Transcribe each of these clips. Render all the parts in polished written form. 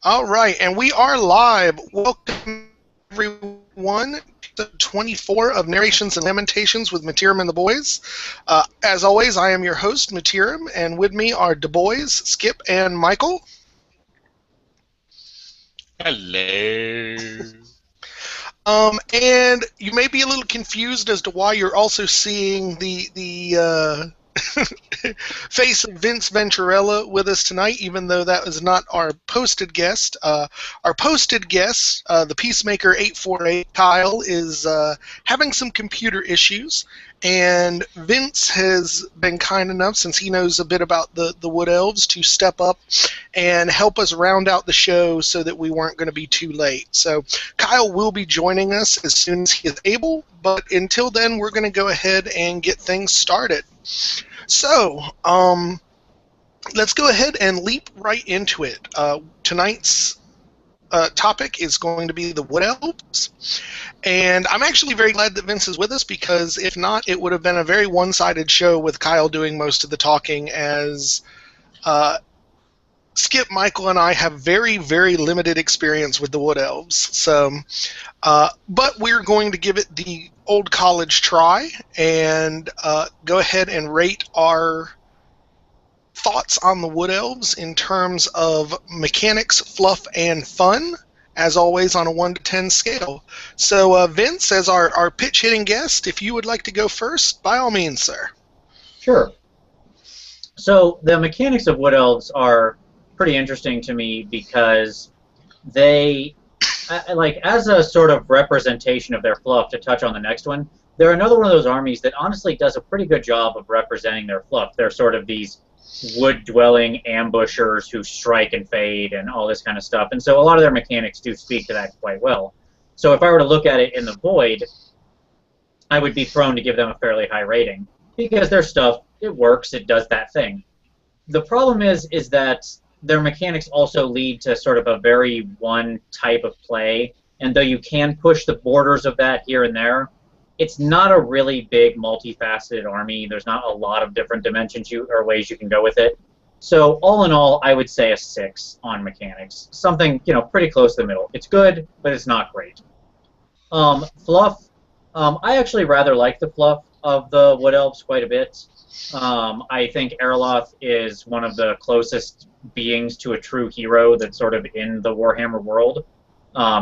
All right, and we are live. Welcome, everyone, to 24 of Narrations and Lamentations with Mittierim and the Boys. As always, I am your host, Mittierim, and with me are the boys, Skip and Michael. Hello. And you may be a little confused as to why you're also seeing the face of Vince Venturella with us tonight, even though that was not our posted guest. Our posted guest, the Peacemaker 848, Kyle, is having some computer issues, and Vince has been kind enough, since he knows a bit about the Wood Elves, to step up and help us round out the show so that we weren't going to be too late. So Kyle will be joining us as soon as he is able, but until then, we're going to go ahead and get things started. So, let's go ahead and leap right into it. Tonight's topic is going to be the Wood Elves, and I'm actually very glad that Vince is with us, because if not, it would have been a very one-sided show with Kyle doing most of the talking, as Skip, Michael, and I have very, very limited experience with the Wood Elves. So, but we're going to give it the old college try and go ahead and rate our thoughts on the Wood Elves in terms of mechanics, fluff, and fun, as always on a 1 to 10 scale. So, Vince, as our pitch-hitting guest, if you would like to go first, by all means, sir. Sure. So the mechanics of Wood Elves are pretty interesting to me because they, like, as a sort of representation of their fluff, to touch on the next one, they're another one of those armies that honestly does a pretty good job of representing their fluff. They're sort of these wood-dwelling ambushers who strike and fade and all this kind of stuff. And so a lot of their mechanics do speak to that quite well. So if I were to look at it in the void, I would be prone to give them a fairly high rating because their stuff, it works, it does that thing. The problem is that their mechanics also lead to sort of a very one type of play, and though you can push the borders of that here and there, it's not a really big multifaceted army. There's not a lot of different dimensions or ways you can go with it. So all in all, I would say a 6 on mechanics. Something, pretty close to the middle. It's good, but it's not great. Fluff, I actually rather like the fluff of the Wood Elves quite a bit. I think Erloth is one of the closest beings to a true hero that's sort of in the Warhammer world.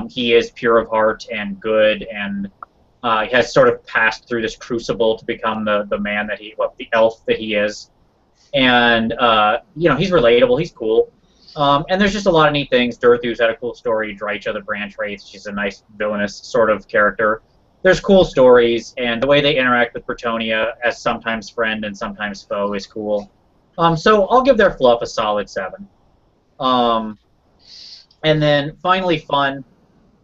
He is pure of heart and good, and he has sort of passed through this crucible to become the man that the elf that he is. And, he's relatable, he's cool. And there's just a lot of neat things. Durthu's had a cool story. Drycha the Branch Wraith, she's a nice villainous sort of character. There's cool stories, and the way they interact with Bretonnia as sometimes friend and sometimes foe is cool. So I'll give their fluff a solid 7. And then finally fun.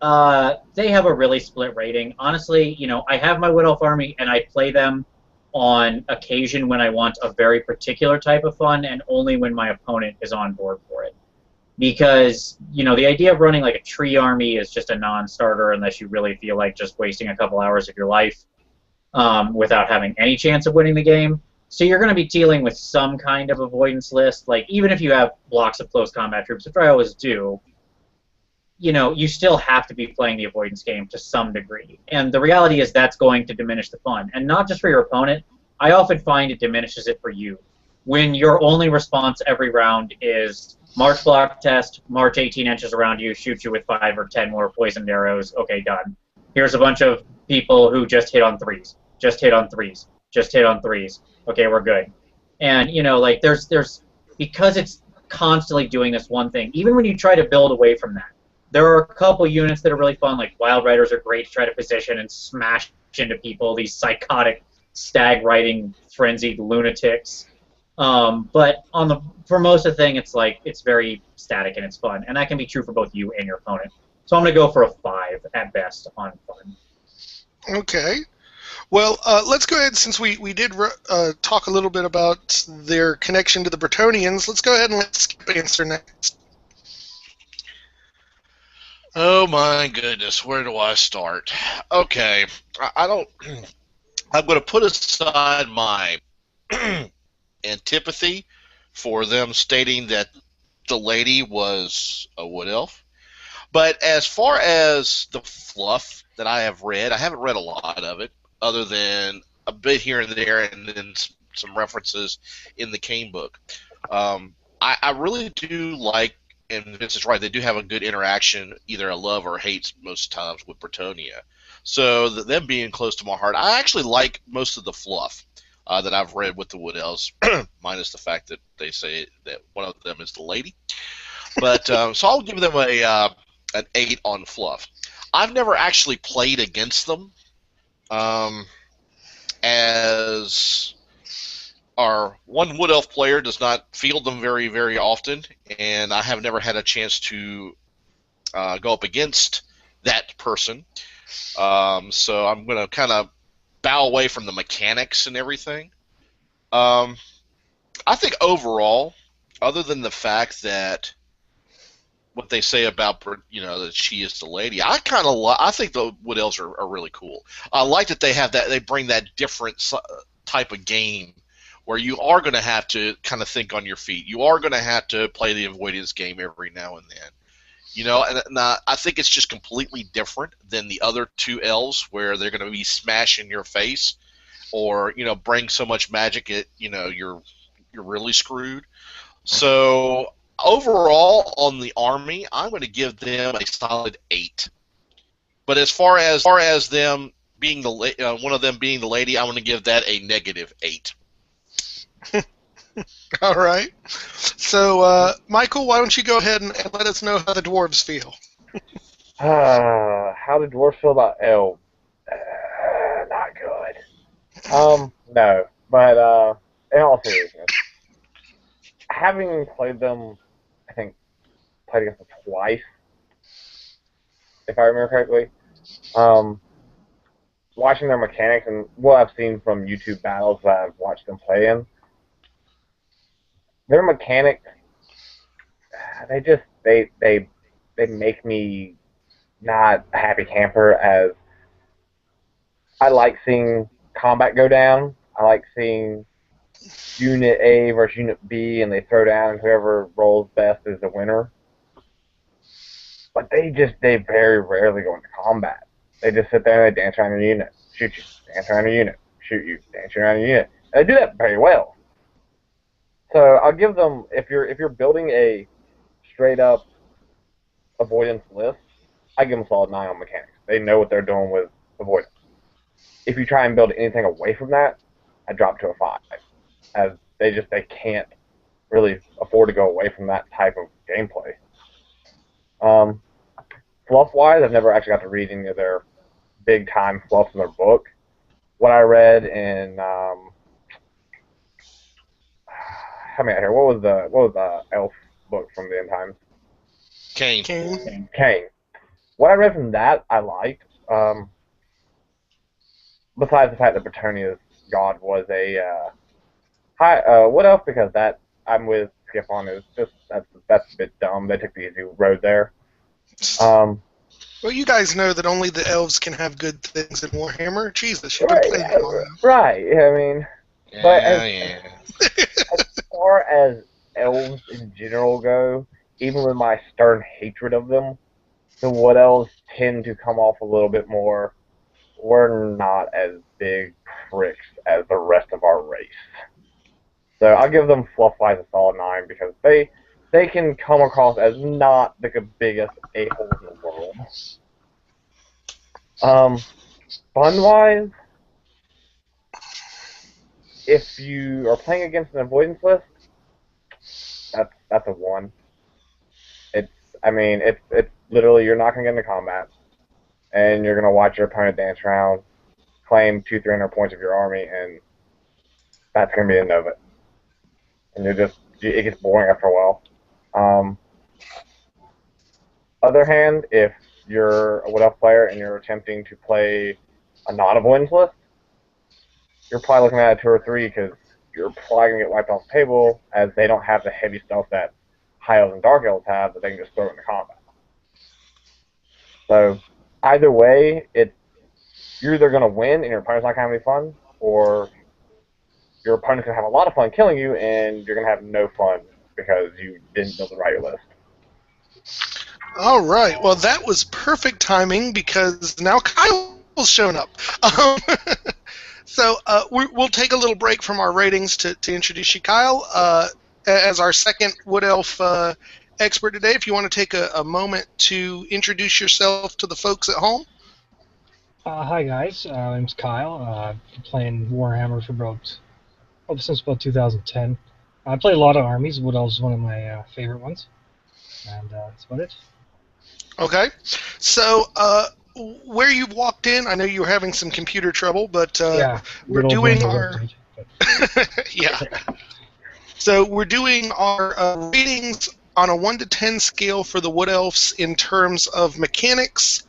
They have a really split rating. Honestly, I have my Wood Elf army, and I play them on occasion when I want a very particular type of fun, and only when my opponent is on board for it. Because, the idea of running like a tree army is just a non-starter unless you really feel like just wasting a couple hours of your life without having any chance of winning the game. So you're going to be dealing with some kind of avoidance list. Like, even if you have blocks of close combat troops, which I always do, you still have to be playing the avoidance game to some degree. And the reality is that's going to diminish the fun. And not just for your opponent. I often find it diminishes it for you. When your only response every round is March block test, march 18 inches around you, shoot you with 5 or 10 more poisoned arrows, okay, done. Here's a bunch of people who just hit on 3s, just hit on 3s, just hit on 3s, okay, we're good. And, there's because it's constantly doing this one thing, even when you try to build away from that, there are a couple units that are really fun, like Wild Riders are great to try to position and smash into people, these psychotic, stag-riding, frenzied lunatics. But for most of the thing, it's very static and it's fun, and that can be true for both you and your opponent. So I'm going to go for a 5 at best on fun. Okay. Well, let's go ahead, since we did talk a little bit about their connection to the Bretonians. Let's go ahead and let Skip answer next. Oh my goodness, where do I start? Okay, I don't. I'm going to put aside my antipathy for them stating that the lady was a wood elf. But as far as the fluff that I have read, I haven't read a lot of it, other than a bit here and there, and then some references in the Kane book. I really do like, and Vince is right, they do have a good interaction, either a love or hate most times with Bretonia. So them being close to my heart, I actually like most of the fluff that I've read with the Wood Elves, minus the fact that they say that one of them is the lady. But so I'll give them an 8 on fluff. I've never actually played against them, as our one Wood Elf player does not field them very, very often, and I have never had a chance to go up against that person. So I'm going to kind of bow away from the mechanics and everything. I think overall, other than the fact that what they say about, that she is the lady, I kind of I think the Wood Elves are really cool. I like that they bring that different type of game where you are going to have to kind of think on your feet. You are going to have to play the avoidance game every now and then. And I think it's just completely different than the other two elves where they're going to be smashing your face or, bring so much magic you're really screwed. So overall on the army, I'm going to give them a solid 8. But as far as them being one of them being the lady, I'm going to give that a negative 8. All right. So, Michael, why don't you go ahead and let us know how the dwarves feel? How do dwarves feel about elves? Not good. No. But, in all seriousness, having played them, I think, played against them twice, if I remember correctly, watching their mechanics and what I've seen from YouTube battles that I've watched them play in, their mechanics, they make me not a happy camper, as I like seeing combat go down. I like seeing Unit A versus Unit B, and they throw down, and whoever rolls best is the winner. But they very rarely go into combat. They just sit there and they dance around your unit, shoot you, dance around your unit, shoot you, dance around your unit. And they do that very well. So I'll give them, if you're building a straight up avoidance list, I give them a solid 9 on mechanics. They know what they're doing with avoidance. If you try and build anything away from that, I drop to a 5, as they can't really afford to go away from that type of gameplay. Fluff-wise, I've never actually got to read any of their big-time fluff in their book. What I read in help me out here. What was the elf book from the end times? Kane. Kane. What I read from that, I liked. Besides the fact that Bretonia's god was a what else? Because that I'm with Skip on is just that's a bit dumb. They took the easy road there. Well, you guys know that only the elves can have good things in Warhammer. Jesus, you've Right, been playing that long. right. I mean, but as far as elves in general go, even with my stern hatred of them, the Wood Elves tend to come off a little bit more. We're not as big pricks as the rest of our race. So I'll give them fluff-wise a solid 9, because they can come across as not the biggest a-holes in the world. Fun-wise, if you are playing against an avoidance list, that's a 1. It's literally, you're not going to get into combat, and you're going to watch your opponent dance around, claim 200-300 points of your army, and that's going to be the end of it. And it gets boring after a while. Other hand, if you're a Wood Elf player and you're attempting to play a non-avoidance list, you're probably looking at a 2 or 3, because you're probably going to get wiped off the table, as they don't have the heavy stuff that High Elves and Dark Elves have that they can just throw into combat. So either way, you're either going to win and your opponent's not going to have any fun, or your opponent's going to have a lot of fun killing you and you're going to have no fun because you didn't build the right list. All right. Well, that was perfect timing because now Kyle's shown up. Um, so we'll take a little break from our ratings to introduce you, Kyle, as our second Wood Elf expert today. If you want to take a moment to introduce yourself to the folks at home. Hi guys, my name's Kyle. I've been playing Warhammer for since about 2010. I play a lot of armies. Wood Elves is one of my favorite ones, and that's about it. Okay. So where you've walked in, I know you were having some computer trouble, but we're doing our yeah. So we're doing our ratings on a 1 to 10 scale for the Wood Elves in terms of mechanics,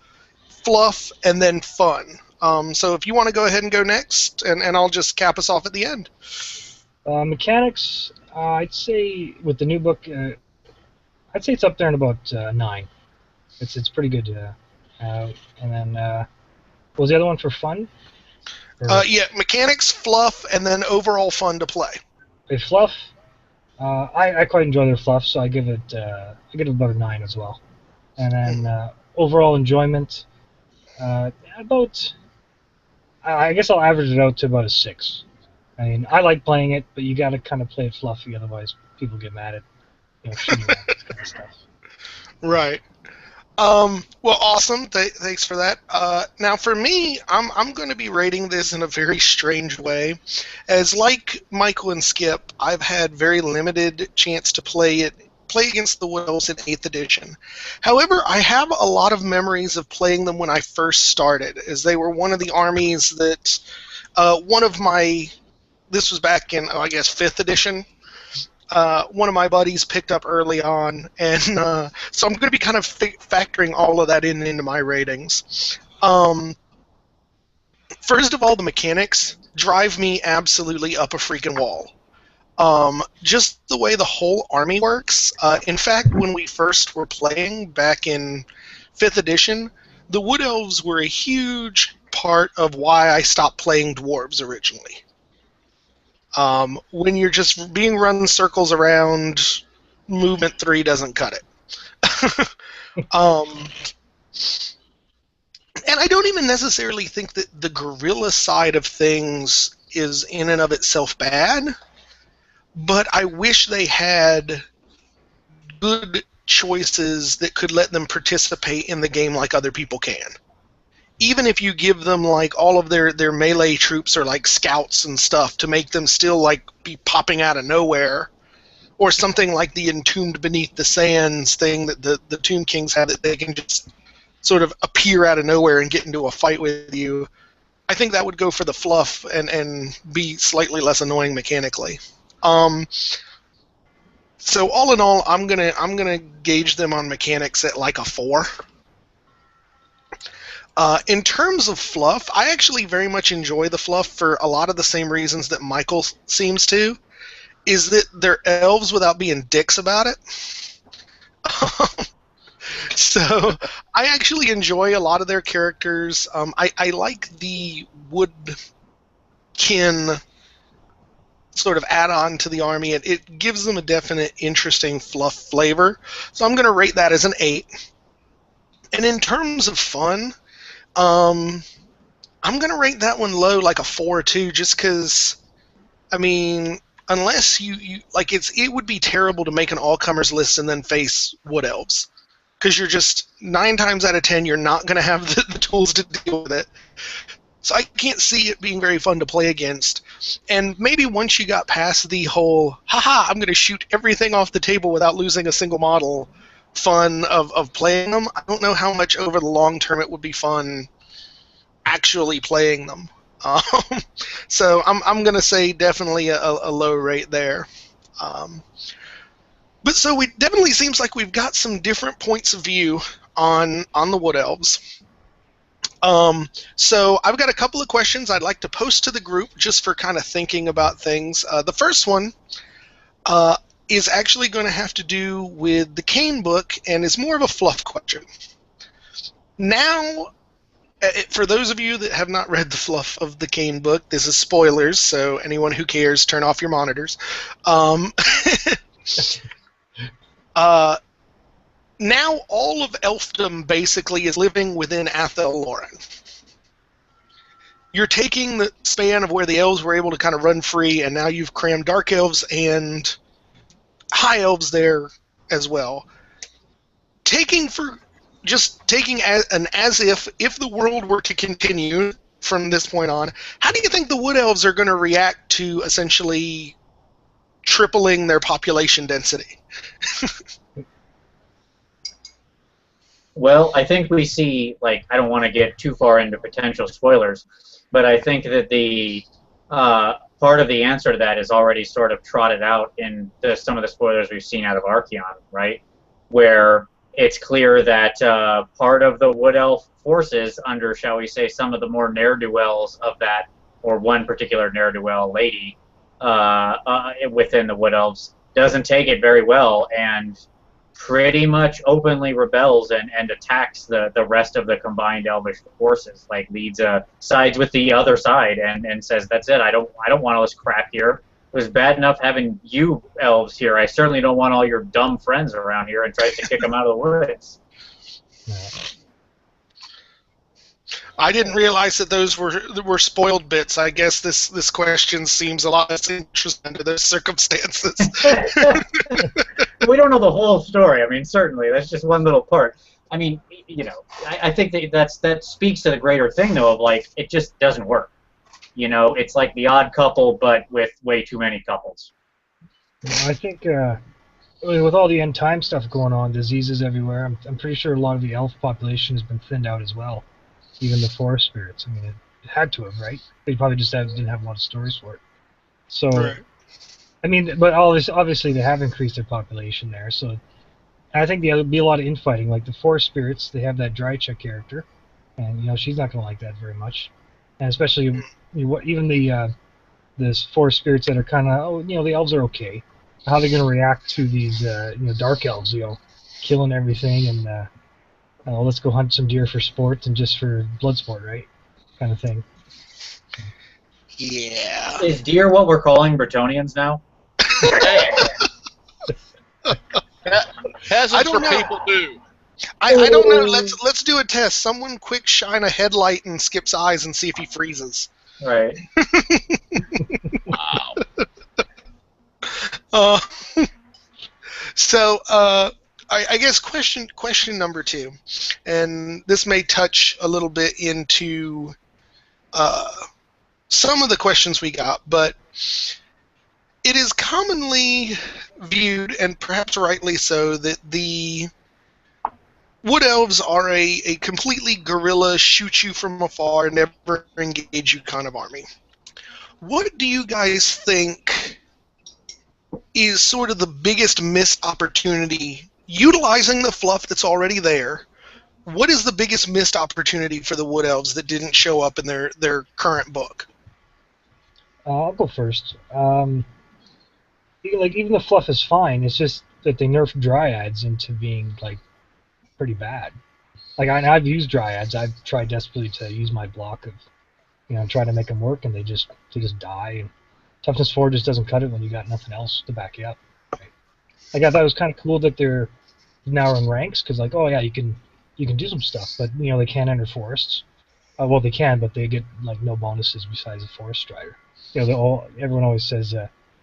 fluff, and then fun. So if you want to go ahead and go next, and I'll just cap us off at the end. Mechanics, I'd say with the new book, I'd say it's up there in about 9. It's pretty good. And then what was the other one for fun? Yeah, mechanics, fluff, and then overall fun to play. Okay, fluff. I quite enjoy their fluff, so I give it about a 9 as well. And then overall enjoyment, about. I guess I'll average it out to about a 6. I mean, I like playing it, but you got to kind of play it fluffy, otherwise people get mad at shooting at this kind of stuff. Right. Well, awesome. Thanks for that. Now, for me, I'm going to be rating this in a very strange way. As like Michael and Skip, I've had very limited chance to play against the Wood Elves in 8th edition. However, I have a lot of memories of playing them when I first started, as they were one of the armies that this was back in, I guess, 5th edition. One of my buddies picked up early on, and so I'm going to be kind of factoring all of that into my ratings. First of all, the mechanics drive me absolutely up a freaking wall. Just the way the whole army works. In fact, when we first were playing back in 5th edition, the Wood Elves were a huge part of why I stopped playing dwarves originally. When you're just being run circles around, movement 3 doesn't cut it. And I don't even necessarily think that the guerrilla side of things is in and of itself bad, but I wish they had good choices that could let them participate in the game like other people can. Even if you give them like all of their melee troops or like scouts and stuff to make them still like be popping out of nowhere, or something like the Entombed Beneath the Sands thing that the Tomb Kings had, that they can just sort of appear out of nowhere and get into a fight with you. I think that would go for the fluff and be slightly less annoying mechanically. So all in all, I'm gonna gauge them on mechanics at like a 4. In terms of fluff, I actually very much enjoy the fluff for a lot of the same reasons that Michael seems to, is that they're elves without being dicks about it. So I actually enjoy a lot of their characters. I like the woodkin sort of add-on to the army. It gives them a definite interesting fluff flavor. So I'm going to rate that as an 8. And in terms of fun, I'm going to rate that one low, like a 4 or 2, just because, I mean, unless you like, it would be terrible to make an all-comers list and then face Wood Elves, because you're just 9 times out of 10 you're not going to have the tools to deal with it. So I can't see it being very fun to play against. And maybe once you got past the whole, haha, I'm going to shoot everything off the table without losing a single model fun of playing them, I don't know how much over the long term it would be fun actually playing them. So I'm going to say definitely a low rate there. But so it definitely seems like we've got some different points of view on the Wood Elves. So I've got a couple of questions I'd like to post to the group just for kind of thinking about things. The first one is actually going to have to do with the Kane book and is more of a fluff question. Now, for those of you that have not read the fluff of the Kane book, this is spoilers, so anyone who cares, turn off your monitors. Now all of elfdom basically is living within Athel Loren. You're taking the span of where the elves were able to kind of run free, and now you've crammed dark elves and high elves there as well. Taking as if the world were to continue from this point on, how do you think the wood elves are going to react to essentially tripling their population density? Well, I think we see, like, I don't want to get too far into potential spoilers, but I think that the part of the answer to that is already sort of trotted out in some of the spoilers we've seen out of Archeon, right? Where it's clear that part of the Wood Elf forces under, shall we say, some of the more ne'er-do-wells of that, or one particular ne'er-do-well lady within the Wood Elves, doesn't take it very well, and pretty much openly rebels and attacks the rest of the combined Elvish forces. Like sides with the other side and says, "That's it. I don't want all this crap here. It was bad enough having you elves here. I certainly don't want all your dumb friends around here," and tries to kick them out of the woods. I didn't realize that those were spoiled bits. I guess this question seems a lot less interesting under those circumstances. We don't know the whole story. I mean, certainly that's just one little part. I mean, I think that speaks to the greater thing, though, of like it just doesn't work. It's like the odd couple, but with way too many couples. I think with all the end time stuff going on, diseases everywhere, I'm pretty sure a lot of the elf population has been thinned out as well. Even the forest spirits. I mean, it had to have, right? They probably just didn't have a lot of stories for it. So, right. I mean, but obviously they have increased their population there. So, I think there'll be a lot of infighting. Like the forest spirits, they have that Drycha character, and she's not going to like that very much. And especially even the forest spirits that are kind of the elves are okay. How they're going to react to these dark elves, killing everything and let's go hunt some deer for sport and just for blood sport, right? Kind of thing. Yeah. Is deer what we're calling Bretonians now? Peasants for people do. I don't know. Let's do a test. Someone quick shine a headlight and Skip's eyes and see if he freezes. Right. Wow. So, I guess question number 2, and this may touch a little bit into some of the questions we got, but it is commonly viewed, and perhaps rightly so, that the Wood Elves are a completely guerrilla, shoot you from afar, never engage you kind of army. What do you guys think is sort of the biggest missed opportunity utilizing the fluff that's already there? What is the biggest missed opportunity for the Wood Elves that didn't show up in their current book? I'll go first. Even the fluff is fine. It's just that they nerfed dryads into being pretty bad. I've used dryads. I've tried desperately to use my block of try to make them work, and they just die. And toughness 4 just doesn't cut it when you got nothing else to back you up. Right? I thought it was kind of cool that they're now in ranks, because you can do some stuff, but they can't enter forests. Well, they can, but they get no bonuses besides a forest strider. Everyone always says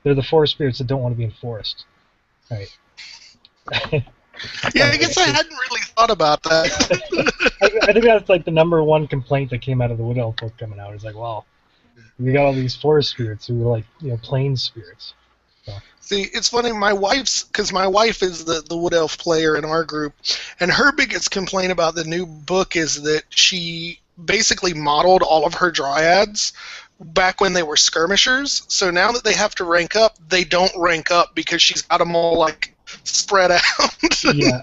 they're the forest spirits that don't want to be in forest, right? Yeah, I guess I hadn't really thought about that. I think that's the number one complaint that came out of the Wood Elf book coming out. It's wow, we got all these forest spirits who are plains spirits. So. See, it's funny, my wife is the Wood Elf player in our group, and her biggest complaint about the new book is that she basically modeled all of her dryads back when they were skirmishers, so now that they have to rank up, they don't rank up because she's got them all spread out. Yeah.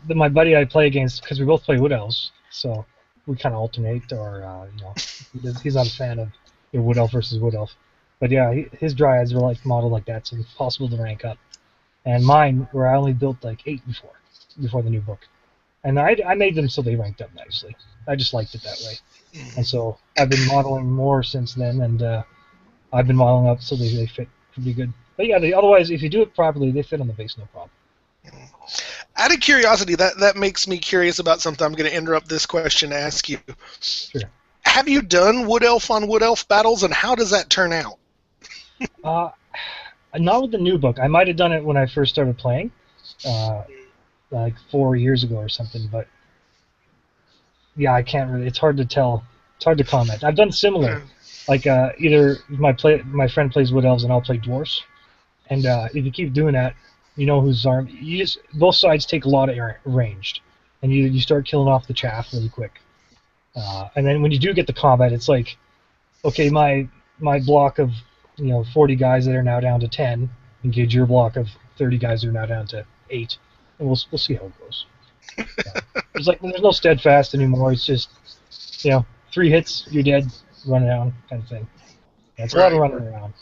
My buddy I play against, because we both play Wood Elves, so we kind of alternate, or he's not a fan of Wood Elf versus Wood Elf. But yeah, his dryads were modeled like that, so it's possible to rank up. And mine, where I only built 8 before the new book. And I made them so they ranked up nicely. I just liked it that way. And so I've been modeling more since then, and I've been modeling up so they fit pretty good. But yeah, otherwise, if you do it properly, they fit on the base, no problem. Out of curiosity, that makes me curious about something. I'm going to interrupt this question to ask you. Sure. Have you done Wood Elf on Wood Elf battles, and how does that turn out? Not with the new book. I might have done it when I first started playing, like 4 years ago or something. But yeah, I can't really. It's hard to tell. It's hard to comment. I've done similar, like either my friend plays Wood Elves and I'll play Dwarfs, and if you keep doing that, you know who's armed. Both sides take a lot of ranged, and you start killing off the chaff really quick. And then when you do get the combat, it's like, okay, my block of 40 guys that are now down to 10 engage your block of 30 guys that are now down to 8, and we'll see how it goes. There's no steadfast anymore. It's just 3 hits, you're dead, run down kind of thing. Yeah, it's a lot of running around.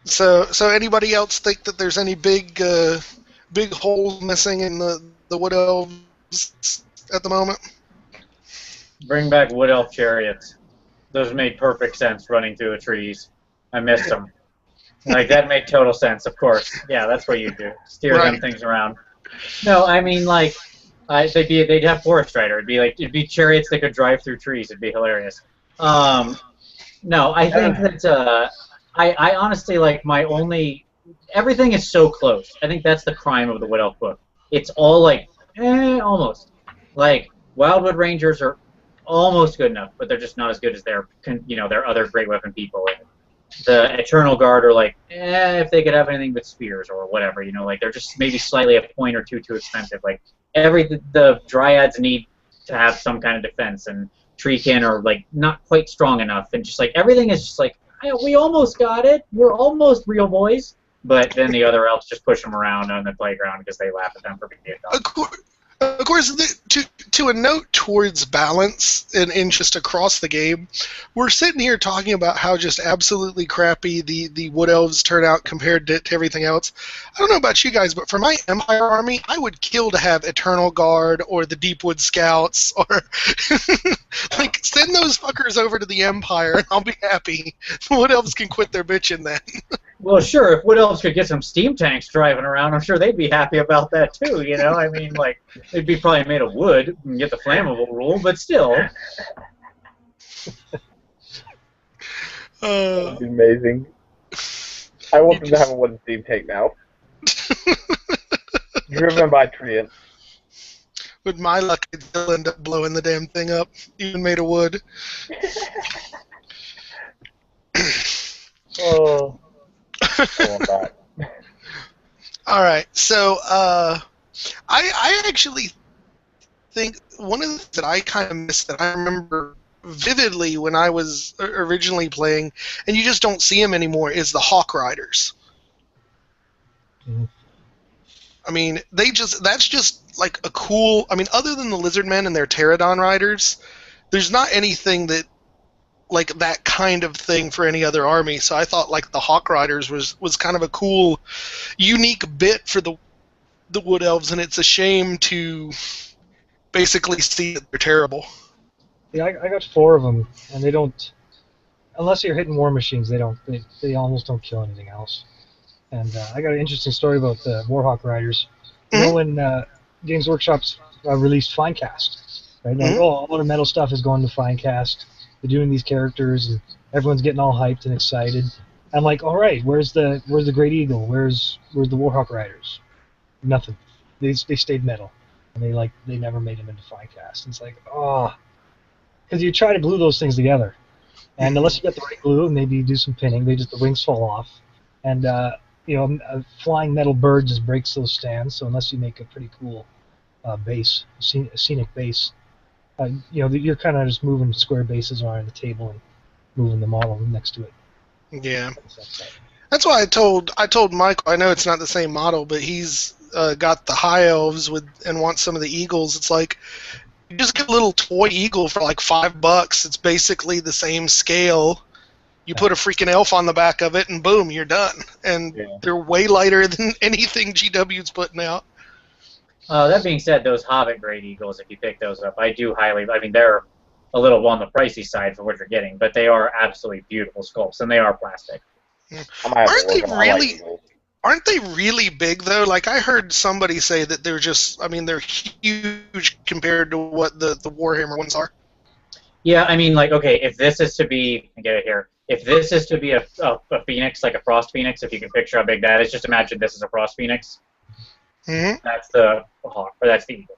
So anybody else think that there's any big holes missing in the Wood Elves at the moment? Bring back Wood Elf chariots. Those made perfect sense running through the trees. I missed them. Like, that made total sense, of course. Yeah, that's what you do. Steer them things around. No, I mean, like, they'd have Forest Rider. It'd be chariots that could drive through trees. It'd be hilarious. No, I think that I honestly, like, everything is so close. I think that's the crime of the Wood Elf book. It's all like, almost. Like, Wildwood Rangers are almost good enough, but they're just not as good as their other great weapon people. And the Eternal Guard are like, if they could have anything but spears or whatever, like, they're just maybe slightly a point or two too expensive. Like, the Dryads need to have some kind of defense, and Treekin are, like, not quite strong enough, and just, like, everything is just like, we almost got it, we're almost real boys, but then the other elves just push them around on the playground because they laugh at them for being dumb. Of course, to a note towards balance and interest across the game, we're sitting here talking about how just absolutely crappy the Wood Elves turn out compared to everything else. I don't know about you guys, but for my Empire army, I would kill to have Eternal Guard or the Deepwood Scouts, or like, send those fuckers over to the Empire and I'll be happy. The Wood Elves can quit their bitching then. Well, sure, if Wood Elves could get some steam tanks driving around, I'm sure they'd be happy about that too, I mean, like, they'd be probably made of wood and get the flammable rule, but still. That'd be amazing. I want them to have a wooden steam tank now. Driven by Treant. With my luck, it'll end up blowing the damn thing up, even made of wood. Oh. I want that. All right, so I actually think one of the things that I kind of missed that I remember vividly when I was originally playing, and you just don't see them anymore, is the Hawk Riders. Mm-hmm. I mean, that's just like a cool. I mean, other than the Lizardmen and their Pterodon Riders, there's not anything that like that kind of thing for any other army. So I thought like the Hawk Riders was kind of a cool, unique bit for the Wood Elves, and it's a shame to basically see that they're terrible. Yeah, I got 4 of them, and they don't, unless you're hitting war machines, they almost don't kill anything else. And I got an interesting story about the Warhawk Riders. You know when Games Workshop's released Finecast, right? Like, all the metal stuff is going to Finecast. They're doing these characters, and everyone's getting all hyped and excited. I'm like, all right, where's the Great Eagle? Where's the Warhawk Riders? Nothing. They stayed metal, and they never made them into Finecast. And it's like, because you try to glue those things together, and unless you get the right glue, maybe you do some pinning, the wings fall off, and a flying metal bird just breaks those stands. So unless you make a pretty cool base, scenic base, you're kind of just moving square bases around the table and moving the model next to it. Yeah, that's why I told Michael. I know it's not the same model, but he's got the High Elves and wants some of the Eagles. It's like, you just get a little toy eagle for like $5. It's basically the same scale. You put a freaking elf on the back of it, and boom, you're done. And they're way lighter than anything GW's putting out. That being said, those Hobbit Great Eagles, if you pick those up, I do highly. I mean, they're a little on the pricey side for what you're getting, but they are absolutely beautiful sculpts, and they are plastic. I might have Aren't to they look 'em. I like really? Eagles. Aren't they really big though? Like I heard somebody say that they're just. I mean, they're huge compared to what the Warhammer ones are. Yeah, I mean, like, okay, if this is to be, get it here, if this is to be a phoenix, like a frost phoenix, if you can picture how big that is, just imagine this is a frost phoenix. Hmm. That's the hawk, or that's the eagle.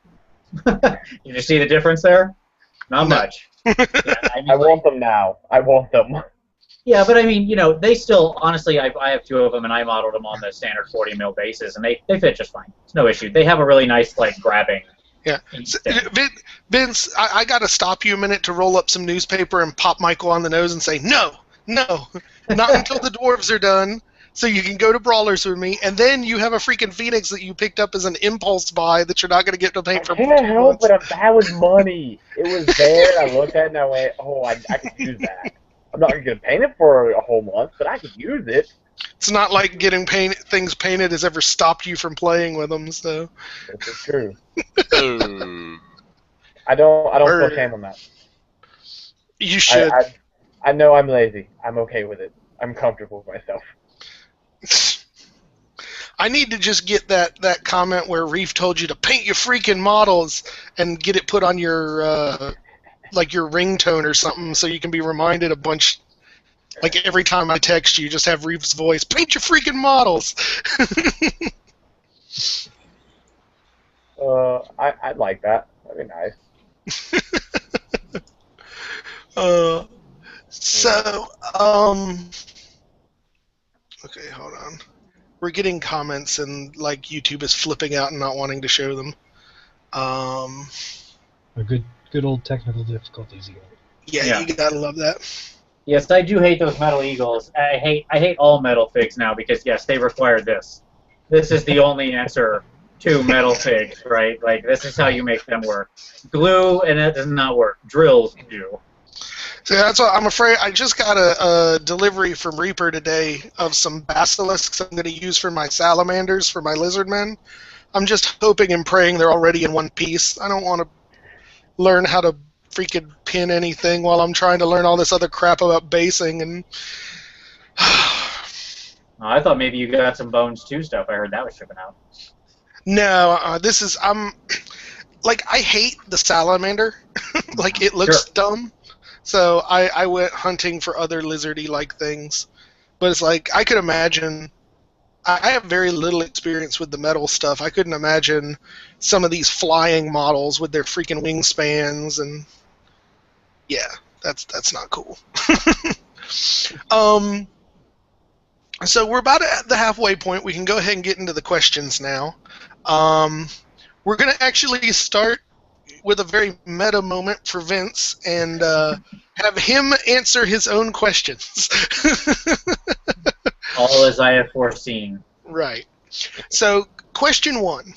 You just see the difference there? Not No. much. Yeah, I mean, I want them now. I want them. yeah, but I mean, they still, honestly, I have 2 of them, and I modeled them on the standard 40 mil bases, and they fit just fine. It's no issue. They have a really nice, like, grabbing. Yeah. Vince, I got to stop you a minute to roll up some newspaper and pop Michael on the nose and say, no, not until the dwarves are done, so you can go to Brawlers with me, and then you have a freaking Phoenix that you picked up as an impulse buy that you're not going to get to paint for I can't 2 help months. it. That was money. It was there. I looked at it and I went, oh, I could use that. I'm not going to paint it for a whole month, but I could use it. It's not like getting things painted has ever stopped you from playing with them, so. This is true. Ooh. I don't feel shame on that. You should. I know I'm lazy. I'm okay with it. I'm comfortable with myself. I need to just get that comment where Reef told you to paint your freaking models and get it put on your like your ringtone or something, so you can be reminded a bunch. Like every time I text you, just have Reef's voice. Paint your freaking models. I'd like that. That'd be nice. Okay, hold on. We're getting comments and like YouTube is flipping out and not wanting to show them. A good old technical difficulties again. Yeah, you gotta love that. Yes, I do hate those metal eagles. I hate all metal figs now because, yes, they require this. This is the only answer to metal figs, right? Like, this is how you make them work. Glue, and that does not work. Drills do. So that's what I'm afraid. I just got a delivery from Reaper today of some basilisks I'm going to use for my salamanders, for my lizardmen. I'm just hoping and praying they're already in one piece. I don't want to learn how to freaking pin anything while I'm trying to learn all this other crap about basing. And I thought maybe you got some Bones 2 stuff. I heard that was shipping out. No, this is like I hate the salamander. Like it looks dumb. So I went hunting for other lizardy-like things. But it's like, I could imagine... I have very little experience with the metal stuff. I couldn't imagine some of these flying models with their freaking wingspans and... Yeah, that's not cool. So we're about at the halfway point. We can go ahead and get into the questions now. We're going to actually start with a very meta moment for Vince and have him answer his own questions. All as I have foreseen. Right. So, question 1.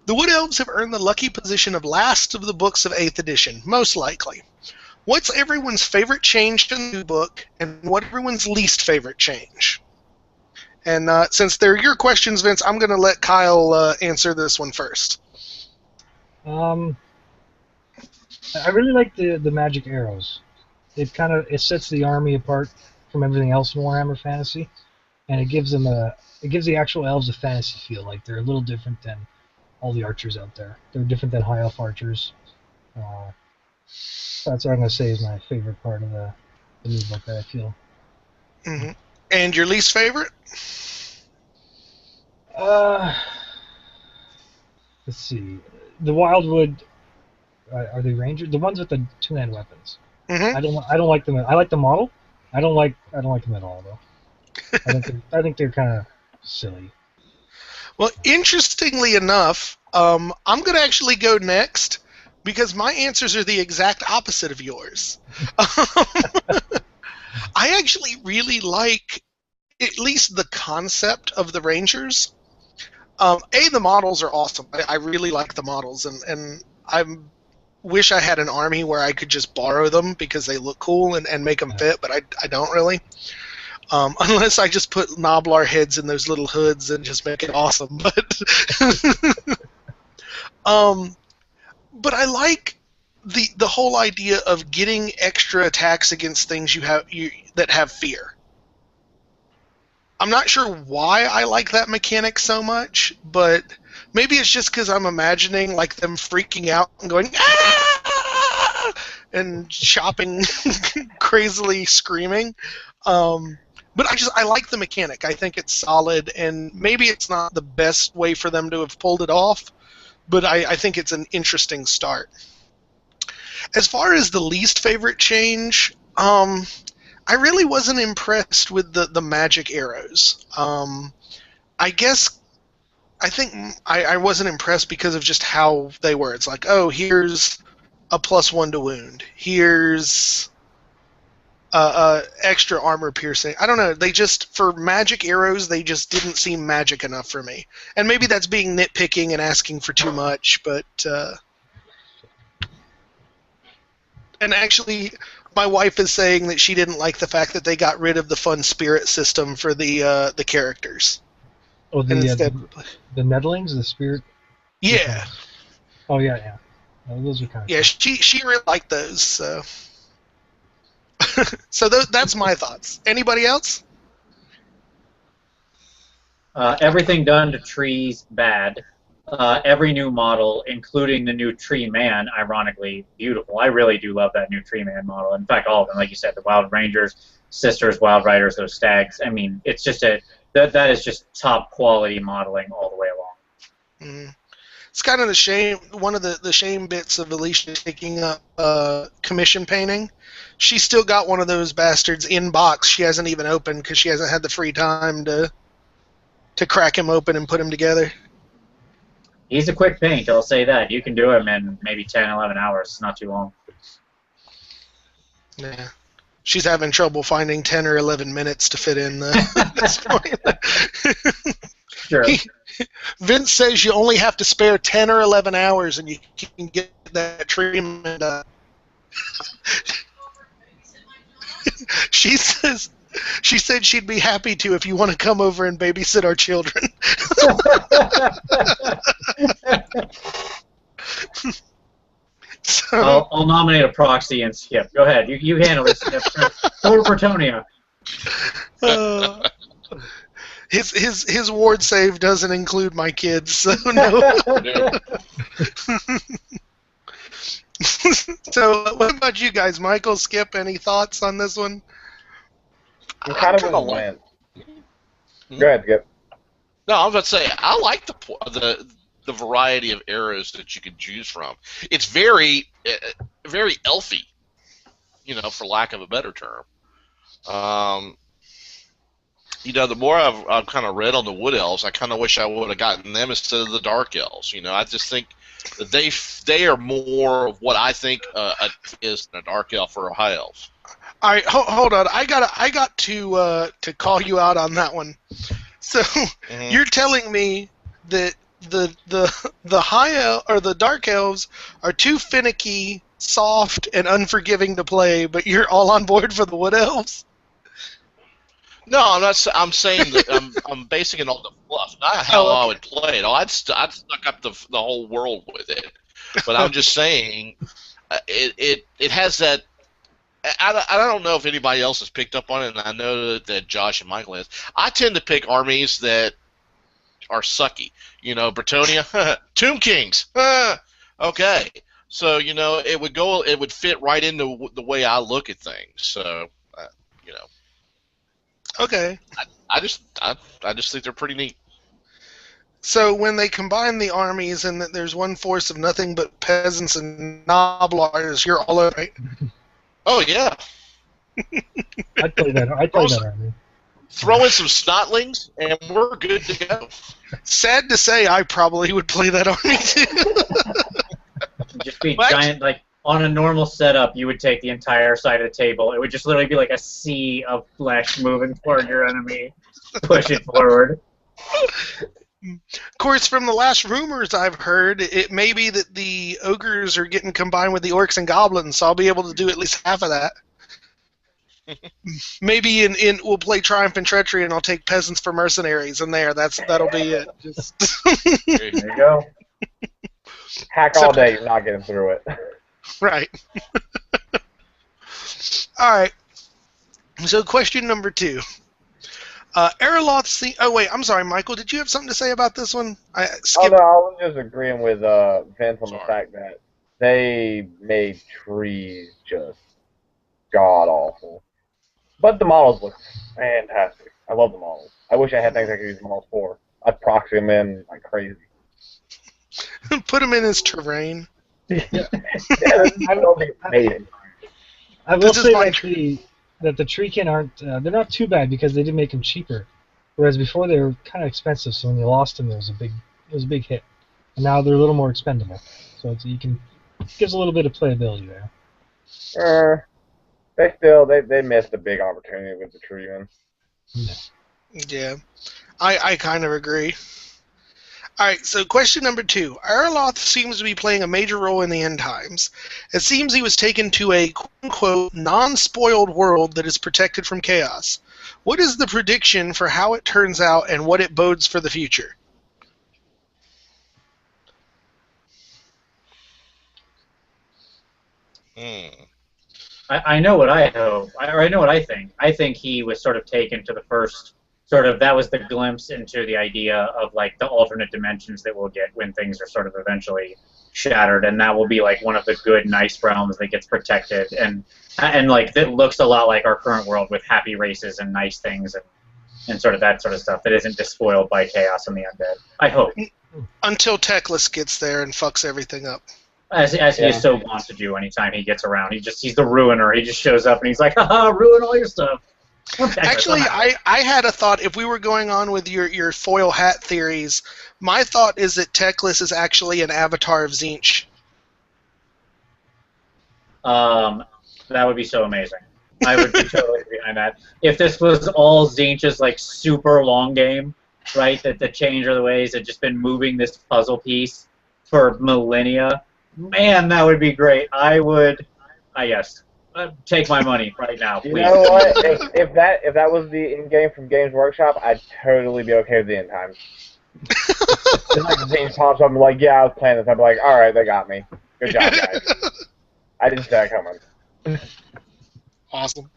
The Wood Elves have earned the lucky position of last of the books of 8th edition, most likely. What's everyone's favorite change in the book, and what everyone's least favorite change? And since they're your questions, Vince, I'm going to let Kyle answer this one first. I really like the magic arrows. It sets the army apart from everything else in Warhammer Fantasy, and it gives the actual elves a fantasy feel. Like they're a little different than all the archers out there. They're different than high elf archers. That's what I'm going to say is my favorite part of the new book that I feel. Mm-hmm. And your least favorite? Let's see. The Wildwood, are they Rangers? The ones with the two-hand weapons. Mm-hmm. I don't like them. I like the model. I don't like them at all though. I think they're kind of silly. Well, interestingly enough, I'm going to actually go next because my answers are the exact opposite of yours. I actually really like at least the concept of the Rangers. The models are awesome. I really like the models, and I wish I had an army where I could just borrow them because they look cool and make them fit, but I don't really. Unless I just put Noblar heads in those little hoods and just make it awesome. But but I like the whole idea of getting extra attacks against things that have fear. I'm not sure why I like that mechanic so much, but maybe it's just because I'm imagining like them freaking out and going ah! and chopping, crazily screaming. But I like the mechanic. I think it's solid, and maybe it's not the best way for them to have pulled it off, but I think it's an interesting start. As far as the least favorite change, I really wasn't impressed with the magic arrows. I think I wasn't impressed because of just how they were. It's like, oh, here's a +1 to wound. Here's extra armor piercing. I don't know. They just, for magic arrows, they just didn't seem magic enough for me. And maybe that's being nitpicking and asking for too much, but... And actually, my wife is saying that she didn't like the fact that they got rid of the fun spirit system for the characters. Oh, the nettlings, the spirit. Yeah. Oh yeah. Those are kind of. Yeah, she really liked those. So, so that's my thoughts. Anybody else? Everything done to trees, bad. Every new model, including the new Tree Man, ironically beautiful. I really do love that new Tree Man model. In fact, all of them, like you said, the Wild Rangers, Sisters, Wild Riders, those stags. I mean, it's just that is just top quality modeling all the way along. Mm. It's kind of the shame. One of the shame bits of Alicia taking up commission painting. She's still got one of those bastards in box. She hasn't even opened because she hasn't had the free time to crack him open and put him together. He's a quick paint, I'll say that. You can do him in maybe 10, 11 hours. It's not too long. Yeah. She's having trouble finding 10 or 11 minutes to fit in at this point. Sure. Vince says you only have to spare 10 or 11 hours and you can get that treatment done. She said she'd be happy to if you want to come over and babysit our children. So, I'll nominate a proxy and Skip. Go ahead. You handle it, Skip. Or Bretonia. His ward save doesn't include my kids, so no. So what about you guys? Michael, Skip, any thoughts on this one? I'm kind of went. Go ahead, Skip. No, I was about to say I like the variety of arrows that you can choose from. It's very elfy, for lack of a better term. The more I've kind of read on the Wood Elves, I kind of wish I would have gotten them instead of the Dark Elves. I just think that they are more of what I think is a Dark Elf or a High Elf. All right, hold on. I got to call you out on that one. So you're telling me that the High or the Dark Elves are too finicky, soft, and unforgiving to play, but you're all on board for the Wood Elves? No, I'm not. I'm saying that I'm basing it on the fluff, not how I would play it. I'd stuck up the whole world with it, but I'm just saying it has that. I don't know if anybody else has picked up on it, and I know that Josh and Michael has. I tend to pick armies that are sucky. Bretonia, Tomb Kings. Okay, so it would fit right into the way I look at things. So Okay. I just think they're pretty neat. So when they combine the armies and that there's one force of nothing but peasants and noblars, you're all over, right? Oh yeah. I'd play that army. Throw in some snotlings, and we're good to go. Sad to say, I probably would play that army too. Just be giant, like on a normal setup, you would take the entire side of the table. It would just literally be like a sea of flesh moving toward your enemy. Push it forward. Of course, from the last rumors I've heard, it may be that the ogres are getting combined with the orcs and goblins, so I'll be able to do at least half of that. Maybe we'll play Triumph and Treachery, and I'll take peasants for mercenaries, and that'll be it. Just There you go. Hack all day, you're not getting through it. Right. All right. So question number 2. Erloth. Oh wait, I'm sorry, Michael. Did you have something to say about this one? I Oh skipped. no, I was just agreeing with Vince on the Sorry. fact that they made trees just god awful. But the models look fantastic. I love the models. I wish I had things I could use models for. I'd proxy them in like crazy. Put him in his terrain. Yeah, I, that'll be amazing. I will This is say my that the Treekin aren't they're not too bad because they did make them cheaper, whereas before they were kind of expensive. So when you lost them, it was a big hit, and now they're a little more expendable. So gives a little bit of playability there. They missed a big opportunity with the tree man. Yeah, I kind of agree. All right, so question number 2. Erloth seems to be playing a major role in the end times. It seems he was taken to a quote-unquote non-spoiled world that is protected from chaos. What is the prediction for how it turns out and what it bodes for the future? I know what I hope. I know what I think. I think he was sort of taken to the first that was the glimpse into the idea of like the alternate dimensions that we'll get when things are sort of eventually shattered, and that will be like one of the good, nice realms that gets protected, and like that looks a lot like our current world with happy races and nice things and sort of that sort of stuff that isn't despoiled by chaos and the undead. I hope. Until Teclis gets there and fucks everything up. As he is so wont to do anytime he gets around. He's the ruiner. He just shows up and he's like, haha, ruin all your stuff. Actually, I had a thought. If we were going on with your foil hat theories, my thought is that Teclis is actually an avatar of Tzeentch. That would be so amazing. I would be totally behind that. If this was all Tzeentch's like super long game, right? That the Change of the Ways had just been moving this puzzle piece for millennia. Man, that would be great. I would. Yes. Take my money right now, please. You know what? If that was the end game from Games Workshop, I'd totally be okay with the end times. It's like the thing pops up and like, yeah, I was playing this. I'd be like, all right, they got me. Good job, guys. I didn't see that coming. Awesome.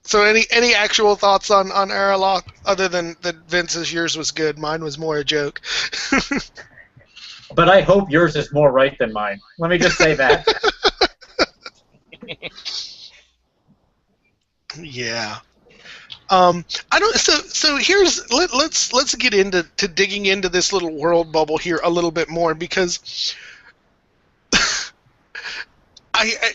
So any actual thoughts on Erloth other than that Vince's yours was good, mine was more a joke. But I hope yours is more right than mine. Let me just say that. Yeah. I don't. So here's let's get into digging into this little world bubble here a little bit more because.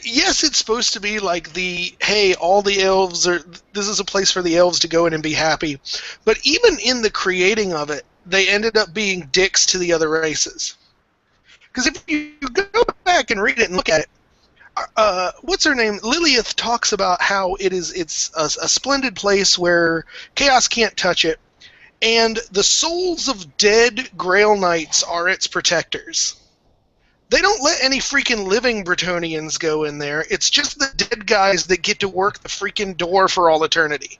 Yes, it's supposed to be like hey, all the elves this is a place for the elves to go in and be happy. But even in the creating of it, they ended up being dicks to the other races. Because if you go back and read it and look at it, what's her name? Lilith talks about how it's a splendid place where chaos can't touch it, and the souls of dead Grail Knights are its protectors. They don't let any freaking living Bretonians go in there. It's just the dead guys that get to work the freaking door for all eternity.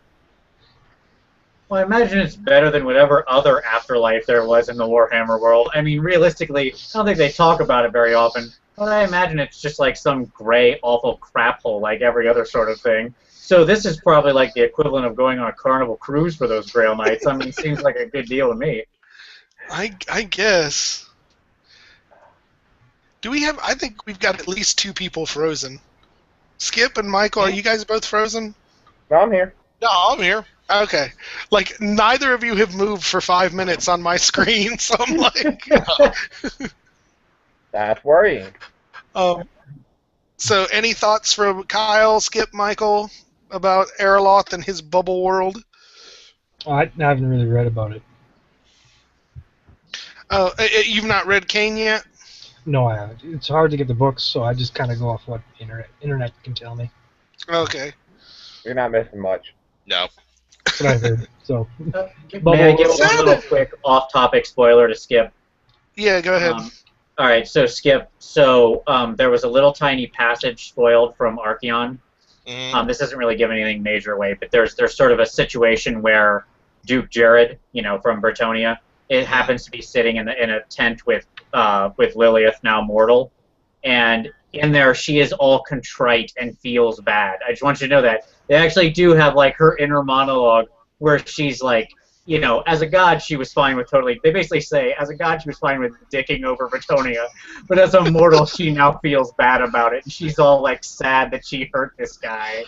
Well, I imagine it's better than whatever other afterlife there was in the Warhammer world. I mean, realistically, I don't think they talk about it very often, but I imagine it's just like some gray, awful crap hole like every other sort of thing. So this is probably like the equivalent of going on a carnival cruise for those Grail Knights. I mean, it seems like a good deal to me. I guess. Do we have... I think we've got at least 2 people frozen. Skip and Michael, are you guys both frozen? No, I'm here. No, I'm here. Okay. Like, neither of you have moved for 5 minutes on my screen, so I'm like... That's worrying. So, any thoughts from Kyle, Skip, Michael, about Erloth and his bubble world? Oh, I haven't really read about it. Oh, you've not read Kane yet? No, I haven't. It's hard to get the books, so I just kind of go off what the internet can tell me. Okay. You're not missing much. No. That's what I heard. So, May I give one little quick off-topic spoiler to Skip? Yeah, go ahead. All right, so Skip. So there was a little tiny passage spoiled from Archeon. This doesn't really give anything major away, but there's sort of a situation where Duke Jared, from Bretonia, it happens to be sitting in a tent with Lilith, now mortal, and in there she is all contrite and feels bad. I just want you to know that they actually do have like her inner monologue where she's like, as a god she was fine with totally. They basically say as a god she was fine with dicking over Bretonia, but as a mortal she now feels bad about it, and she's all like sad that she hurt this guy.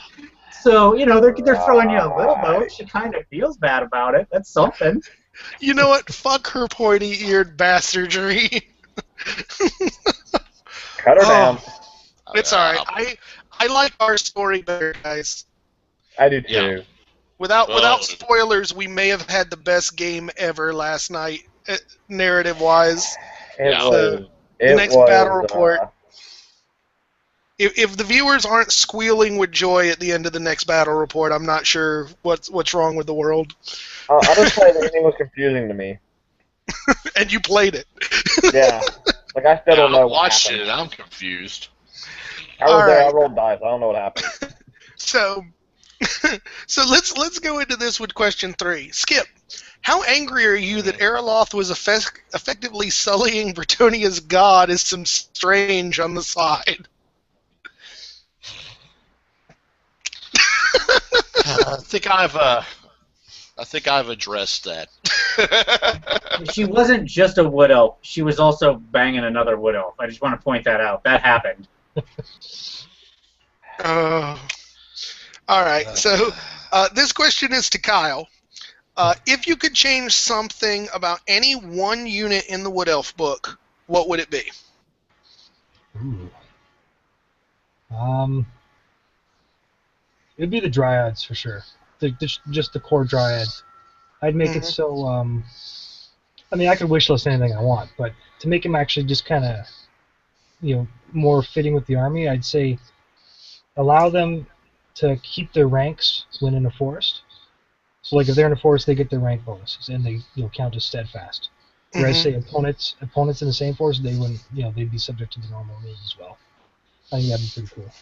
So they're throwing you a little bone. She kind of feels bad about it. That's something. You know what? Fuck her pointy-eared bastardry. Cut her down. It's all right. I like our story better, guys. I do too. Yeah. Without spoilers, we may have had the best game ever last night, narrative-wise. The next battle report. If the viewers aren't squealing with joy at the end of the next battle report, I'm not sure what's wrong with the world. I'll just say the ending was confusing to me. And you played it. Yeah. Like, I still don't know I what watched happened. it, and I'm confused. I was All there, right. I rolled dice. I don't know what happened. So let's go into this with question 3. Skip, how angry are you that Eraloth was effectively sullying Bretonia's god as some strange on the side? I think I've addressed that. She wasn't just a wood elf. She was also banging another wood elf. I just want to point that out. That happened. All right. So this question is to Kyle. If you could change something about any one unit in the Wood Elf book, what would it be? Ooh. It'd be the Dryads for sure. Just the core Dryads. I'd make it so. I mean, I could wish list anything I want, but to make him actually just kind of, more fitting with the army, I'd say allow them to keep their ranks when in a forest. So, like, if they're in a forest, they get their rank bonuses, and they count as steadfast. Whereas, say, opponents in the same forest, they wouldn't, they'd be subject to the normal rules as well. I think that'd be pretty cool.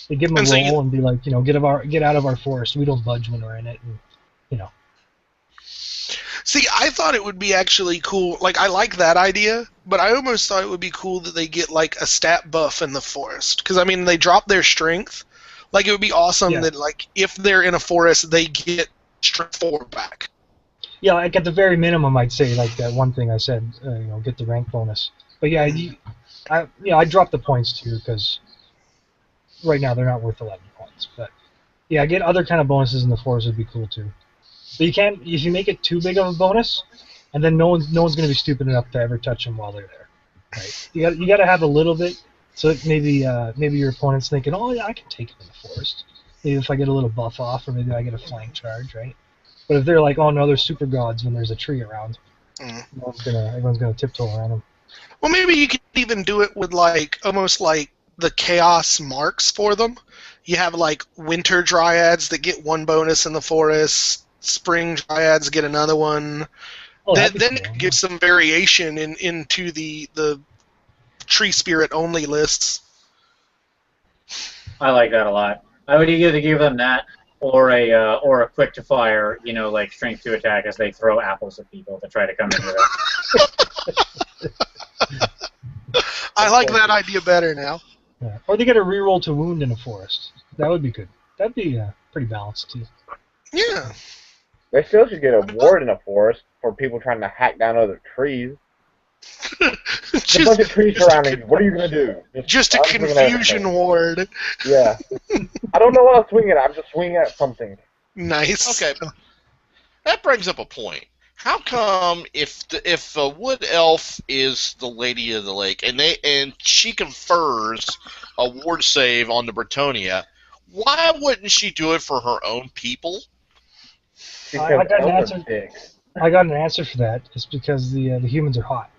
They give them a roll and be like, get out of our forest. We don't budge when we're in it, and See, I thought it would be actually cool. Like, I like that idea, but I almost thought it would be cool that they get, like, a stat buff in the forest. Because, I mean, they drop their strength. Like, it would be awesome that, like, if they're in a forest, they get strength 4 back. Yeah, like, at the very minimum, I'd say, like, that one thing I said, get the rank bonus. But, yeah, I dropped the points, too, because right now they're not worth 11 points. But, yeah, get other kind of bonuses in the forest would be cool, too. But you can't, if you make it too big of a bonus, and then no one's going to be stupid enough to ever touch them while they're there. Right? You got to have a little bit, so that maybe your opponent's thinking, oh yeah, I can take him in the forest. Maybe if I get a little buff off, or maybe I get a flank charge, right? But if they're like, oh no, they're super gods when there's a tree around, everyone's gonna tiptoe around them. Well, maybe you could even do it with, like, almost like the chaos marks for them. You have, like, winter dryads that get 1 bonus in the forest. Spring dryads get another one. Then it could give some variation into the tree spirit only lists. I like that a lot. I would either give them that or a quick to fire, like strength 2 attack as they throw apples at people to try to come into that. I like that idea better now. Yeah. Or they get a reroll to wound in a forest. That would be good. That'd be pretty balanced too. Yeah. They still should get a ward in a forest for people trying to hack down other trees. There's a bunch of trees surrounding you. What are you going to do? Just a confusion ward. Yeah. I don't know what I'm swinging at. I'm just swinging at something. Nice. Okay. That brings up a point. How come if a wood elf is the Lady of the Lake and she confers a ward save on the Bretonia, why wouldn't she do it for her own people? I got an answer for that. It's because the humans are hot.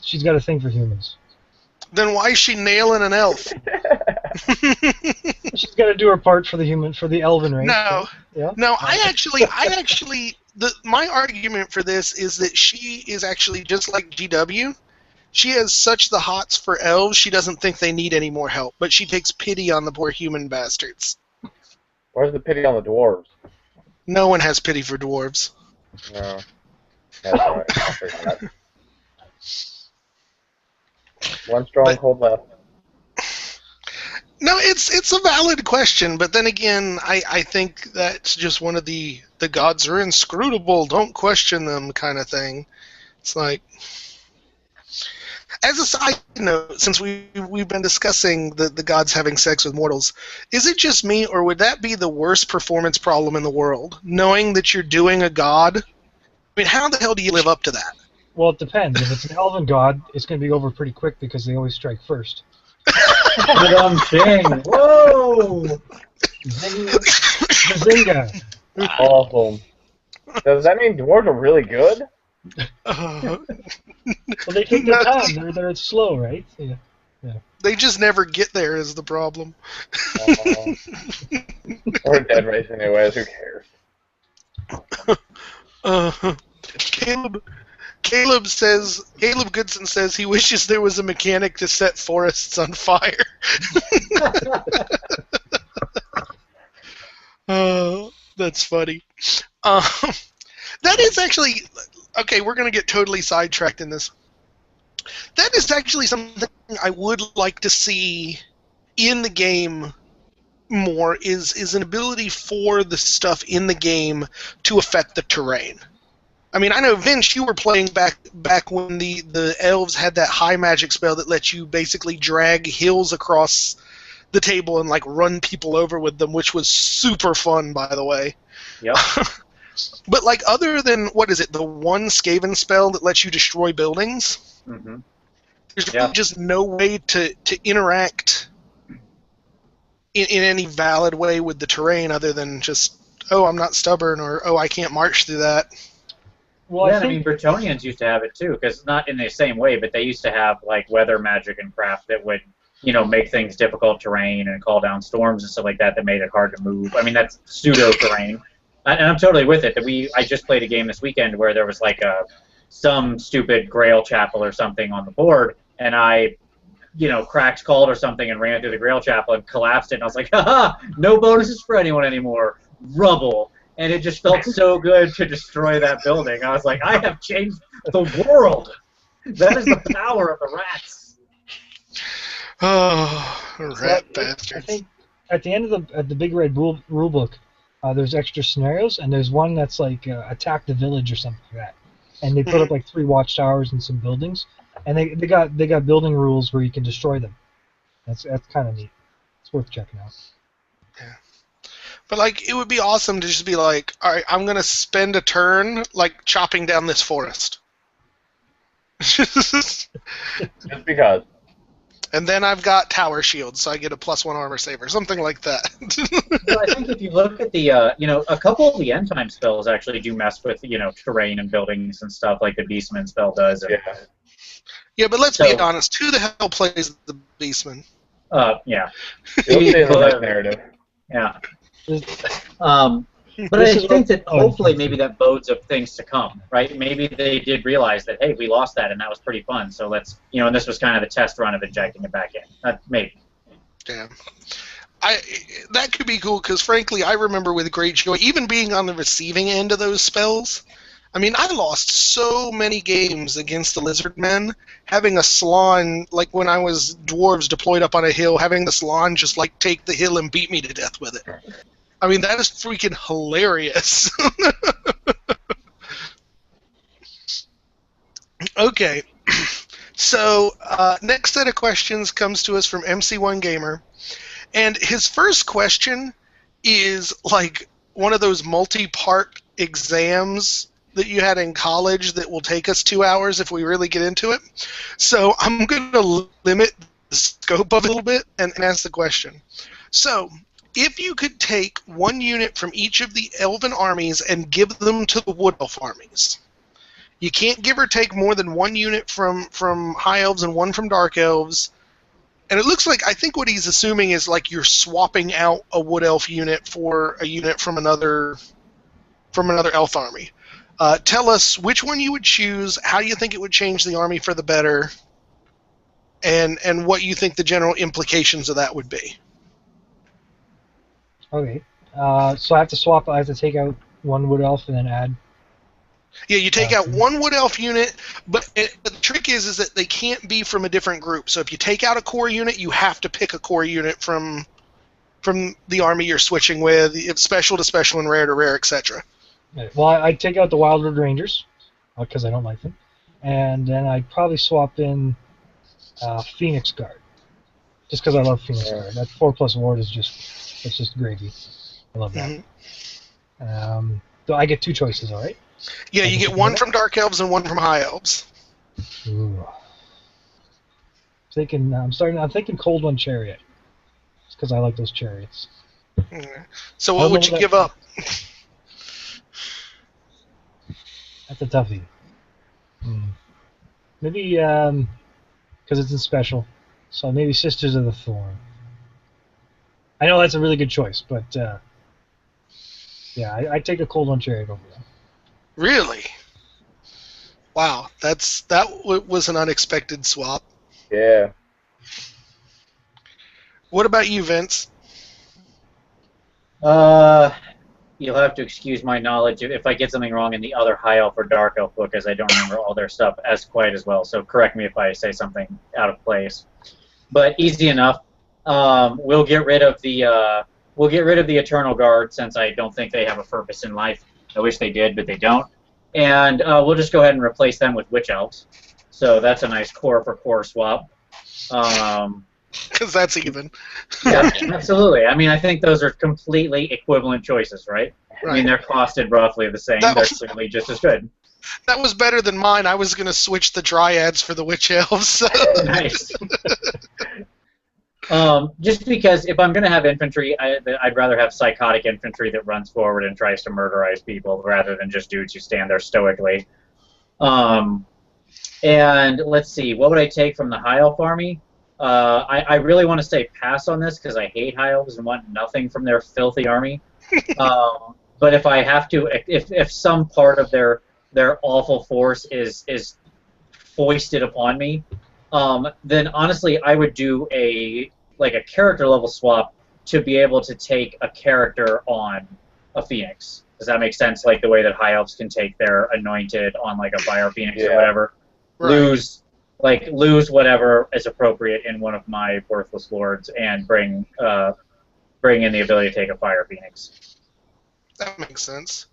She's got a thing for humans. Then why is she nailing an elf? She's got to do her part for the elven race. No, yeah? No. My argument for this is that she is actually just like GW. She has such the hots for elves. She doesn't think they need any more help, but she takes pity on the poor human bastards. Where's the pity on the dwarves? No one has pity for dwarves. No. That's right. I'll figure that. One But stronghold left. no, it's a valid question, but then again, I think that's just one of the gods are inscrutable, don't question them kind of thing. It's like, as a side note, since we've been discussing the gods having sex with mortals, is it just me, or would that be the worst performance problem in the world? Knowing that you're doing a god? I mean, how the hell do you live up to that? Well, it depends. If it's an elven god, it's going to be over pretty quick because they always strike first. Ba-dum-ching. Whoa! Zing, Bazinga! Awesome. Does that mean dwarves are really good? Uh, Well, they take their time. They're slow, right? Yeah. they just never get there is the problem. We're a dead race anyways, who cares? Caleb Goodson says he wishes there was a mechanic to set forests on fire. That's funny. That is actually okay. We're going to get totally sidetracked in this. That is actually something I would like to see in the game more. Is an ability for the stuff in the game to affect the terrain. I mean, I know, Vince, you were playing back when the elves had that high magic spell that lets you basically drag hills across the table and, like, run people over with them, which was super fun, by the way. Yep. But, like, other than, what is it, the one Skaven spell that lets you destroy buildings, Mm-hmm. there's really just no way to interact in any valid way with the terrain other than just, oh, I'm not stubborn, or, oh, I can't march through that. Well, Yeah, I think mean, Bretonnians used to have it too, because not in the same way, but they used to have like weather magic and craft that would, make things difficult terrain and call down storms and stuff like that that made it hard to move. I mean, that's pseudo terrain, and I'm totally with it. I just played a game this weekend where there was like some stupid Grail chapel or something on the board, and I, cracked called or something and ran through the Grail chapel and collapsed it, and I was like, haha, no bonuses for anyone anymore, rubble. And it just felt so good to destroy that building. I was like, I have changed the world. That is the power of the rats. Oh, rat I bastards. think at the end of the big red rule book, there's extra scenarios, and there's one that's like attack the village or something like that. And they put up like 3 watchtowers and some buildings, and they got building rules where you can destroy them. That's kind of neat. It's worth checking out. Yeah. But, like, it would be awesome to just be like, all right, I'm going to spend a turn, like, chopping down this forest. Just because. And then I've got tower shields, so I get a +1 armor saver, something like that. Well, I think if you look at the, a couple of the end time spells actually do mess with, terrain and buildings and stuff like the Beastman spell does. And, Yeah. Yeah, but let's be honest, who the hell plays the Beastman? yeah. You'll see in the next narrative. Yeah. But I think that hopefully maybe that bodes of things to come, right? Maybe they did realize that, hey, we lost that and that was pretty fun, so let's, and this was kind of the test run of injecting it back in. Maybe. Damn. That could be cool, because frankly, I remember with great joy, even being on the receiving end of those spells, I mean, I lost so many games against the lizard men, having a Slann, like when I was dwarves deployed up on a hill, having the Slann just, like, take the hill and beat me to death with it. I mean, that is freaking hilarious. Okay. So, next set of questions comes to us from MC1 Gamer. And his first question is like one of those multi-part exams that you had in college that will take us 2 hours if we really get into it. So I'm going to limit the scope of it a little bit and ask the question. So, if you could take 1 unit from each of the elven armies and give them to the wood elf armies, you can't give or take more than 1 unit from high elves and 1 from dark elves. And it looks like, I think what he's assuming is like you're swapping out a wood elf unit for a unit from another elf army. Tell us which one you would choose, how you think it would change the army for the better, and what you think the general implications of that would be. Okay. So I have to take out 1 wood elf and then add Yeah, you take out one Wood Elf unit, but the trick is that they can't be from a different group. So if you take out a core unit, you have to pick a core unit from the army you're switching with, if special to special and rare to rare, etc. Right. Well, I'd take out the Wildwood Rangers because I don't like them, and then I'd probably swap in Phoenix Guard, just because I love Phoenix Guard. That 4+ ward is just gravy. I love that. So I get 2 choices, all right? Yeah, you get one from Dark Elves and one from High Elves. Ooh. I'm thinking Cold One Chariot. It's because I like those chariots. So what would you give up? That's a toughie. Maybe because it's in special. So maybe Sisters of the Thorn. I know that's a really good choice, but yeah, I'd take a Cold One Chariot over that. Really? Wow, that was an unexpected swap. Yeah. What about you, Vince? You'll have to excuse my knowledge if I get something wrong in the other High Elf or Dark Elf book, as I don't remember all their stuff as quite as well. So correct me if I say something out of place. But easy enough. We'll get rid of the Eternal Guard, since I don't think they have a purpose in life. I wish they did, but they don't. And we'll just go ahead and replace them with Witch Elves. So that's a nice core for core swap. Because that's even. Yeah, absolutely. I mean, I think those are completely equivalent choices, right? I mean, they're costed roughly the same. They're clearly just as good. That was better than mine. I was going to switch the Dryads for the Witch Elves. So. Nice. Just because if I'm going to have infantry, I'd rather have psychotic infantry that runs forward and tries to murderize people rather than just dudes who stand there stoically. And let's see, what would I take from the High Elf army? I really want to say pass on this because I hate High Elves and want nothing from their filthy army. But if I have to, if some part of their awful force is foisted upon me, then honestly I would do a character level swap to be able to take a character on a Phoenix. Does that make sense? Like the way that High Elves can take their Anointed on like a Fire Phoenix or whatever. Right. Lose whatever is appropriate in one of my worthless lords and bring in the ability to take a Fire Phoenix. That makes sense.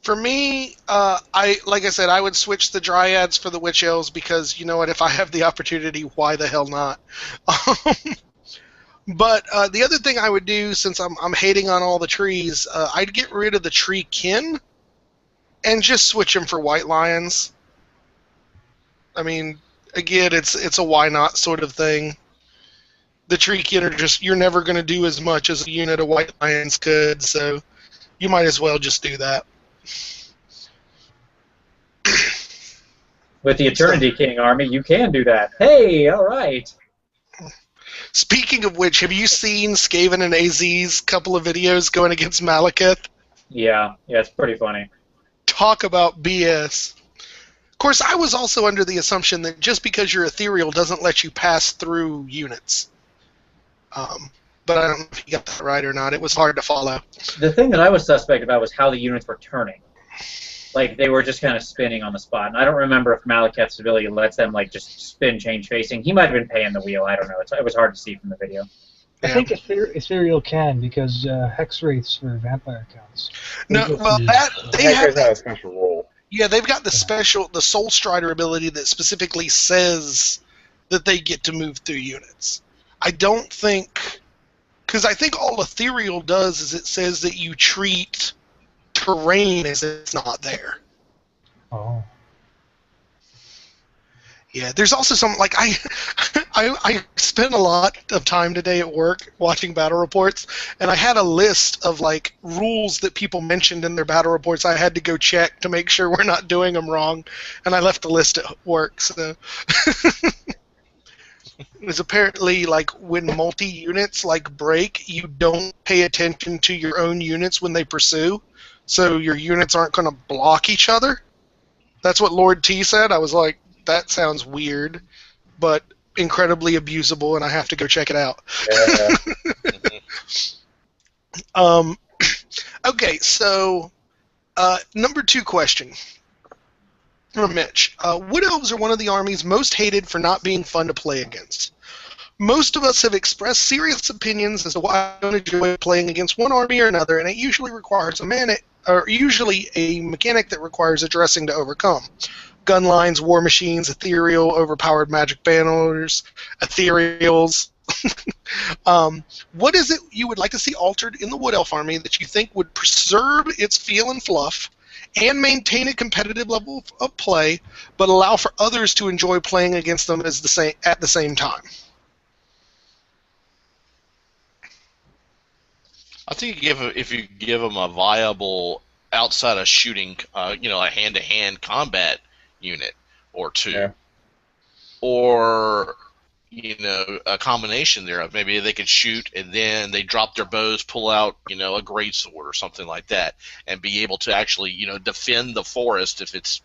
For me, like I said, I would switch the Dryads for the Witch Elves because, you know what, if I have the opportunity, why the hell not? But the other thing I would do, since I'm hating on all the trees, I'd get rid of the tree kin and just switch them for White Lions. I mean, again, it's a why not sort of thing. The tree kin are just, you're never going to do as much as a unit of White Lions could, so you might as well just do that. With the Eternity King army, you can do that. Hey, all right. Speaking of which, have you seen Skaven and AZ's couple of videos going against Malekith? Yeah, it's pretty funny. Talk about BS. Of course, I was also under the assumption that just because you're ethereal doesn't let you pass through units. But I don't know if you got that right or not. It was hard to follow. The thing that I was suspect about was how the units were turning. Like, they were just kind of spinning on the spot. And I don't remember if Malekith's ability lets them, like, just spin, change facing. He might have been paying the wheel. I don't know. It was hard to see from the video. I think Ethereal can, because Hex Wraiths for vampire counts. No, well, they have a special role. Yeah, they've got the Soul Strider ability that specifically says that they get to move through units. I don't think... Because I think all Ethereal does is it says that you treat terrain as if it's not there. Oh. Yeah, there's also some, like, I spent a lot of time today at work watching battle reports, and I had a list of, like, rules that people mentioned in their battle reports I had to go check to make sure we're not doing them wrong, and I left the list at work, so... It was apparently, like, when multi-units, like, break, you don't pay attention to your own units when they pursue, so your units aren't going to block each other. That's what Lord T said. I was like, that sounds weird, but incredibly abusable, and I have to go check it out. Yeah. Okay, so, number 2 question. from Mitch. Wood Elves are one of the armies most hated for not being fun to play against. Most of us have expressed serious opinions as to why I don't enjoy playing against one army or another, and it usually requires usually a mechanic that requires addressing to overcome. Gun lines, war machines, ethereal, overpowered magic banners, ethereals. What is it you would like to see altered in the Wood Elf army that you think would preserve its feel and fluff and maintain a competitive level of play, but allow for others to enjoy playing against them at the same time? I think if you give them a viable outside of shooting, a hand-to-hand combat unit or two, Yeah. or a combination thereof. Maybe they could shoot and then they drop their bows, pull out a great sword or something like that, and be able to actually defend the forest if it's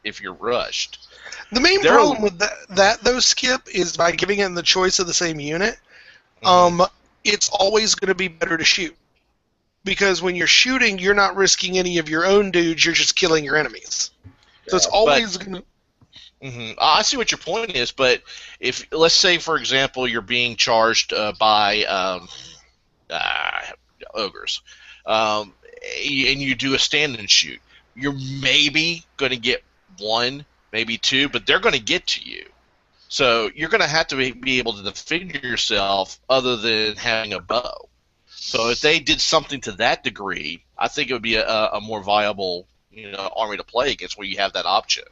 if you're rushed. The main problem with that though, Skip, is by giving it the choice of the same unit. It's always going to be better to shoot. Because when you're shooting, you're not risking any of your own dudes, you're just killing your enemies. So it's always going to... I see what your point is, but if, let's say, for example, you're being charged by ogres, and you do a stand and shoot, you're maybe going to get one, maybe two, but they're going to get to you. So you're going to have to be able to defend yourself other than having a bow. So if they did something to that degree, I think it would be a more viable army to play against where you have that option.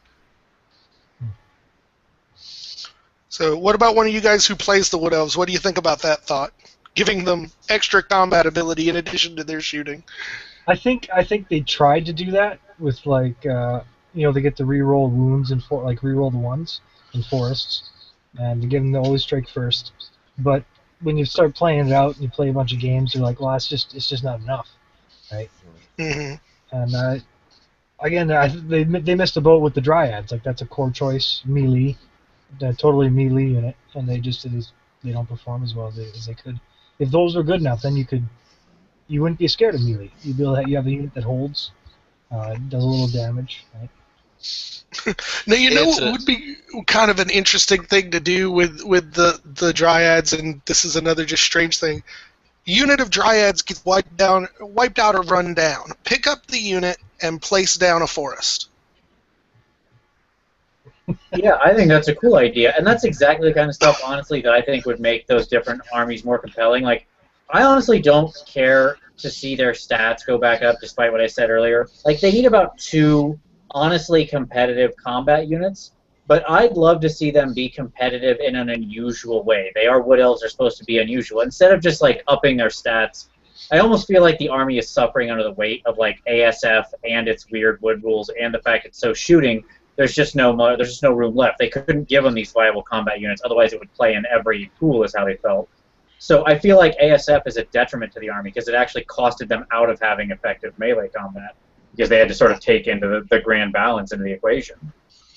So what about one of you guys who plays the Wood Elves? What do you think about that thought? Giving them extra combat ability in addition to their shooting. I think they tried to do that with they get to reroll wounds and reroll the ones in forests, and to give them the always strike first. But when you start playing it out and you play a bunch of games, you're like, well, it's just not enough, right? Mm-hmm. And again, they missed the boat with the Dryads. Like, that's a core choice melee, totally melee unit, and they don't perform as well as they could. If those were good enough, then you wouldn't be scared of melee. You'd be able to, you have a unit that holds, does a little damage, right? Now, what would be kind of an interesting thing to do with the Dryads, and this is another just strange thing. Unit of Dryads gets wiped out or run down. Pick up the unit and place down a forest. Yeah, I think that's a cool idea, and that's exactly the kind of stuff, honestly, that I think would make those different armies more compelling. Like, I honestly don't care to see their stats go back up, despite what I said earlier. Like, they need about 2 honestly competitive combat units, but I'd love to see them be competitive in an unusual way. Wood Elves are supposed to be unusual. Instead of just like upping their stats, I almost feel like the army is suffering under the weight of like ASF and its weird wood rules and the fact it's so shooting. There's just no room left. They couldn't give them these viable combat units, otherwise it would play in every pool, is how they felt. So I feel like ASF is a detriment to the army because it actually costed them out of having effective melee combat, because they had to sort of take into the grand balance into the equation.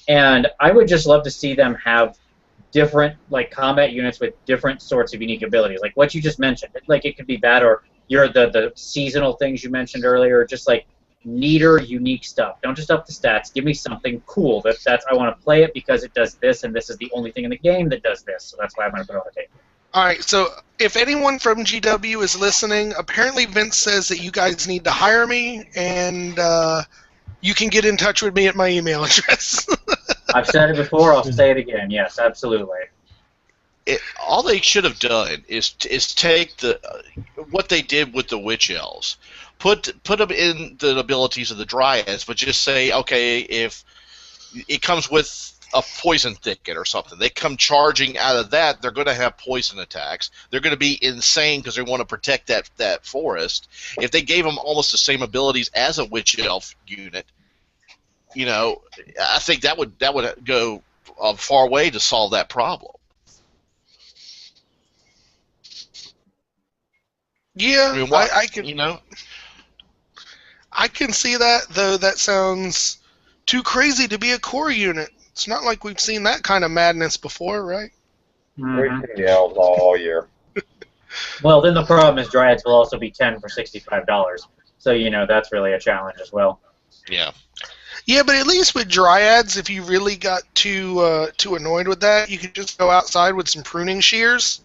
And I would just love to see them have different combat units with different sorts of unique abilities, like what you just mentioned. Like, it could be that, or the seasonal things you mentioned earlier, just like neater, unique stuff. Don't just up the stats. Give me something cool. That's I want to play it because it does this, and this is the only thing in the game that does this. So that's why I'm going to put it on the table. All right, so if anyone from GW is listening, apparently Vince says that you guys need to hire me, and you can get in touch with me at my email address. I've said it before. I'll say it again. Yes, absolutely. All they should have done is take what they did with the Witch Elves, put them in the abilities of the Dryads, but just say, okay, if it comes with a poison thicket or something, they come charging out of that, they're going to have poison attacks. They're going to be insane because they want to protect that forest. If they gave them almost the same abilities as a Witch Elf unit, I think that would go a far way to solve that problem. Yeah, I mean, I can. I can see that, though. That sounds too crazy to be a core unit. It's not like we've seen that kind of madness before, right? Mm-hmm. We've seen the Elves all year. Well, then the problem is Dryads will also be 10 for $65. So, that's really a challenge as well. Yeah. Yeah, but at least with dryads, if you really got too annoyed with that, you could just go outside with some pruning shears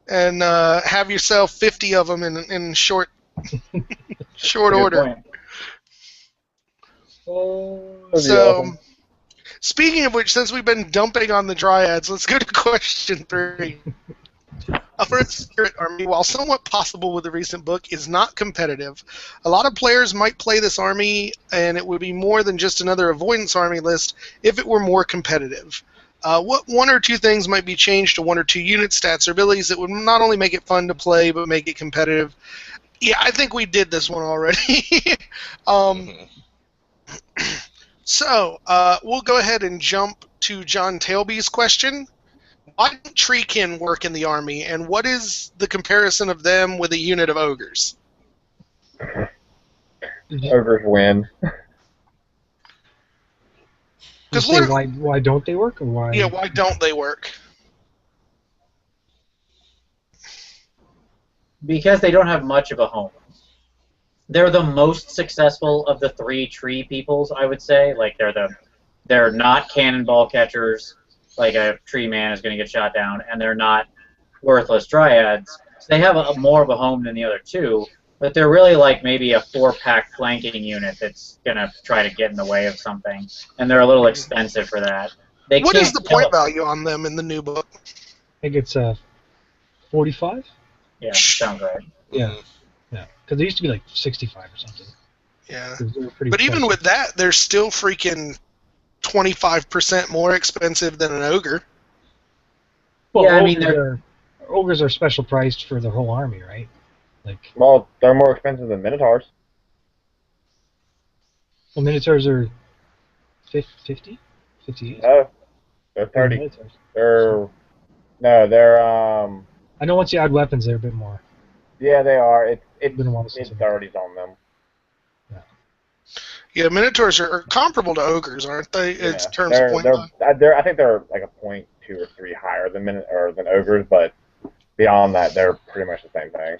and have yourself 50 of them in short That's a good order. point. Oh, that'd be So, awesome. speaking of which, since we've been dumping on the dryads, let's go to question 3. A first spirit army, while somewhat possible with the recent book, is not competitive. A lot of players might play this army, and it would be more than just another avoidance army list if it were more competitive. What 1 or 2 things might be changed to 1 or 2 unit stats or abilities that would not only make it fun to play, but make it competitive? Yeah, I think we did this one already. So, we'll go ahead and jump to John Tailby's question. Why don't treekin work in the army, and what is the comparison of them with a unit of ogres? Ogres win. You say why don't they work, or why? Yeah, why don't they work? Because they don't have much of a home. They're the most successful of the 3 tree peoples, I would say. Like they're not cannonball catchers. Like a tree man is going to get shot down, and they're not worthless dryads. So they have more of a home than the other 2, but they're really like maybe a 4-pack flanking unit that's going to try to get in the way of something, and they're a little expensive for that. What is the point value on them in the new book? I think it's 45. Yeah, sounds right. Yeah, yeah, because they used to be like 65 or something. Yeah, but even with that, they're still freaking 25% more expensive than an ogre. Well, yeah, I mean, ogres are special priced for the whole army, right? Like, well, they're more expensive than minotaurs. Well, minotaurs are 50, 58. No, they're 30. They're I know once you add weapons, they're a bit more. Yeah, they are. It's Been a while since it's 30s on them. Yeah, minotaurs are comparable to ogres, aren't they? Yeah, in terms of point value? I think they're like a point 2 or 3 higher than than ogres, but beyond that, they're pretty much the same thing.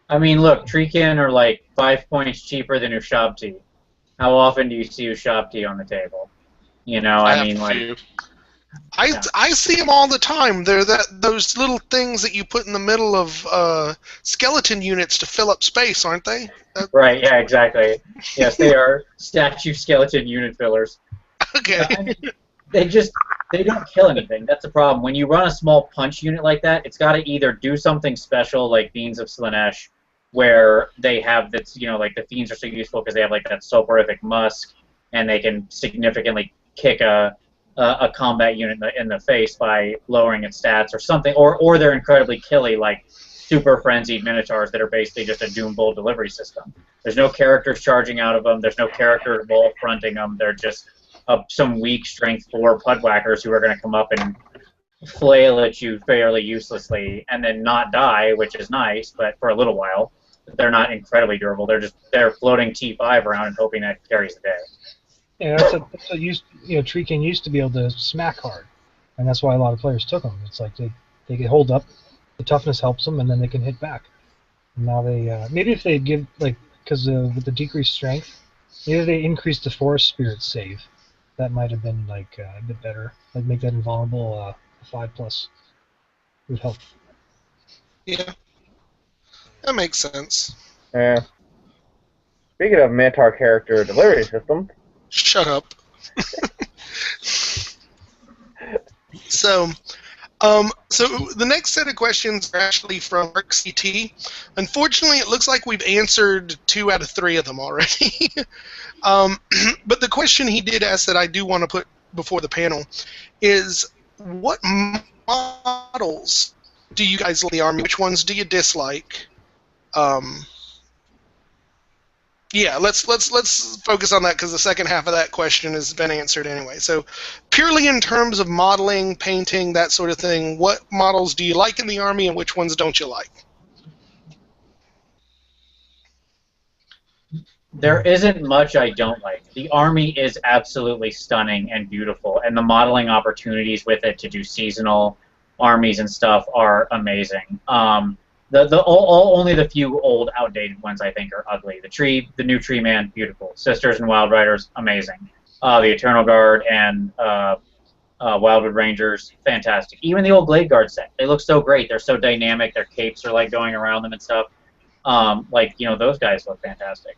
I mean, look, treekin are like 5 points cheaper than Ushabti. How often do you see Ushabti on the table? You know, I mean, like. I see them all the time. They're those little things that you put in the middle of skeleton units to fill up space, aren't they? Right. Yeah. Exactly. Yes, they are statue skeleton unit fillers. Okay. I mean, they don't kill anything. That's the problem. When you run a small punch unit like that, it's got to either do something special like Beans of Slanesh, where they have this, like the fiends are so useful because they have like that soporific musk, and they can significantly kick a combat unit in the face by lowering its stats or something, or they're incredibly killy, like super frenzied minotaurs that are basically just a Doom Bolt delivery system. There's no characters charging out of them. There's no character ball fronting them. They're just some weak strength 4 pudwhackers who are going to come up and flail at you fairly uselessly and then not die, which is nice, but for a little while. They're not incredibly durable. They're floating T5 around and hoping that carries the day. Yeah, that's what treekin used to be able to smack hard, and that's why a lot of players took them. It's like they can hold up, the toughness helps them, and then they can hit back. And now they maybe if they give because with the decreased strength, maybe if they increase the forest spirit save, that might have been a bit better. Like make that invulnerable a 5+ would help. Yeah, that makes sense. Yeah. Speaking of Minotaur character delivery system. Shut up. So the next set of questions are actually from Mark CT. Unfortunately, it looks like we've answered 2 out of 3 of them already. But the question he did ask that I do want to put before the panel is, what models do you guys like in the army? Which ones do you dislike? Yeah, let's focus on that because the second half of that question has been answered anyway. So, purely in terms of modeling, painting, that sort of thing, what models do you like in the army and which ones don't you like? There isn't much I don't like. The army is absolutely stunning and beautiful, and the modeling opportunities with it to do seasonal armies and stuff are amazing. Only the few old, outdated ones I think are ugly. The new Tree Man, beautiful. Sisters and Wild Riders, amazing. The Eternal Guard and Wildwood Rangers, fantastic. Even the old Glade Guard set, they look so great. They're so dynamic. Their capes are like going around them and stuff. Those guys look fantastic.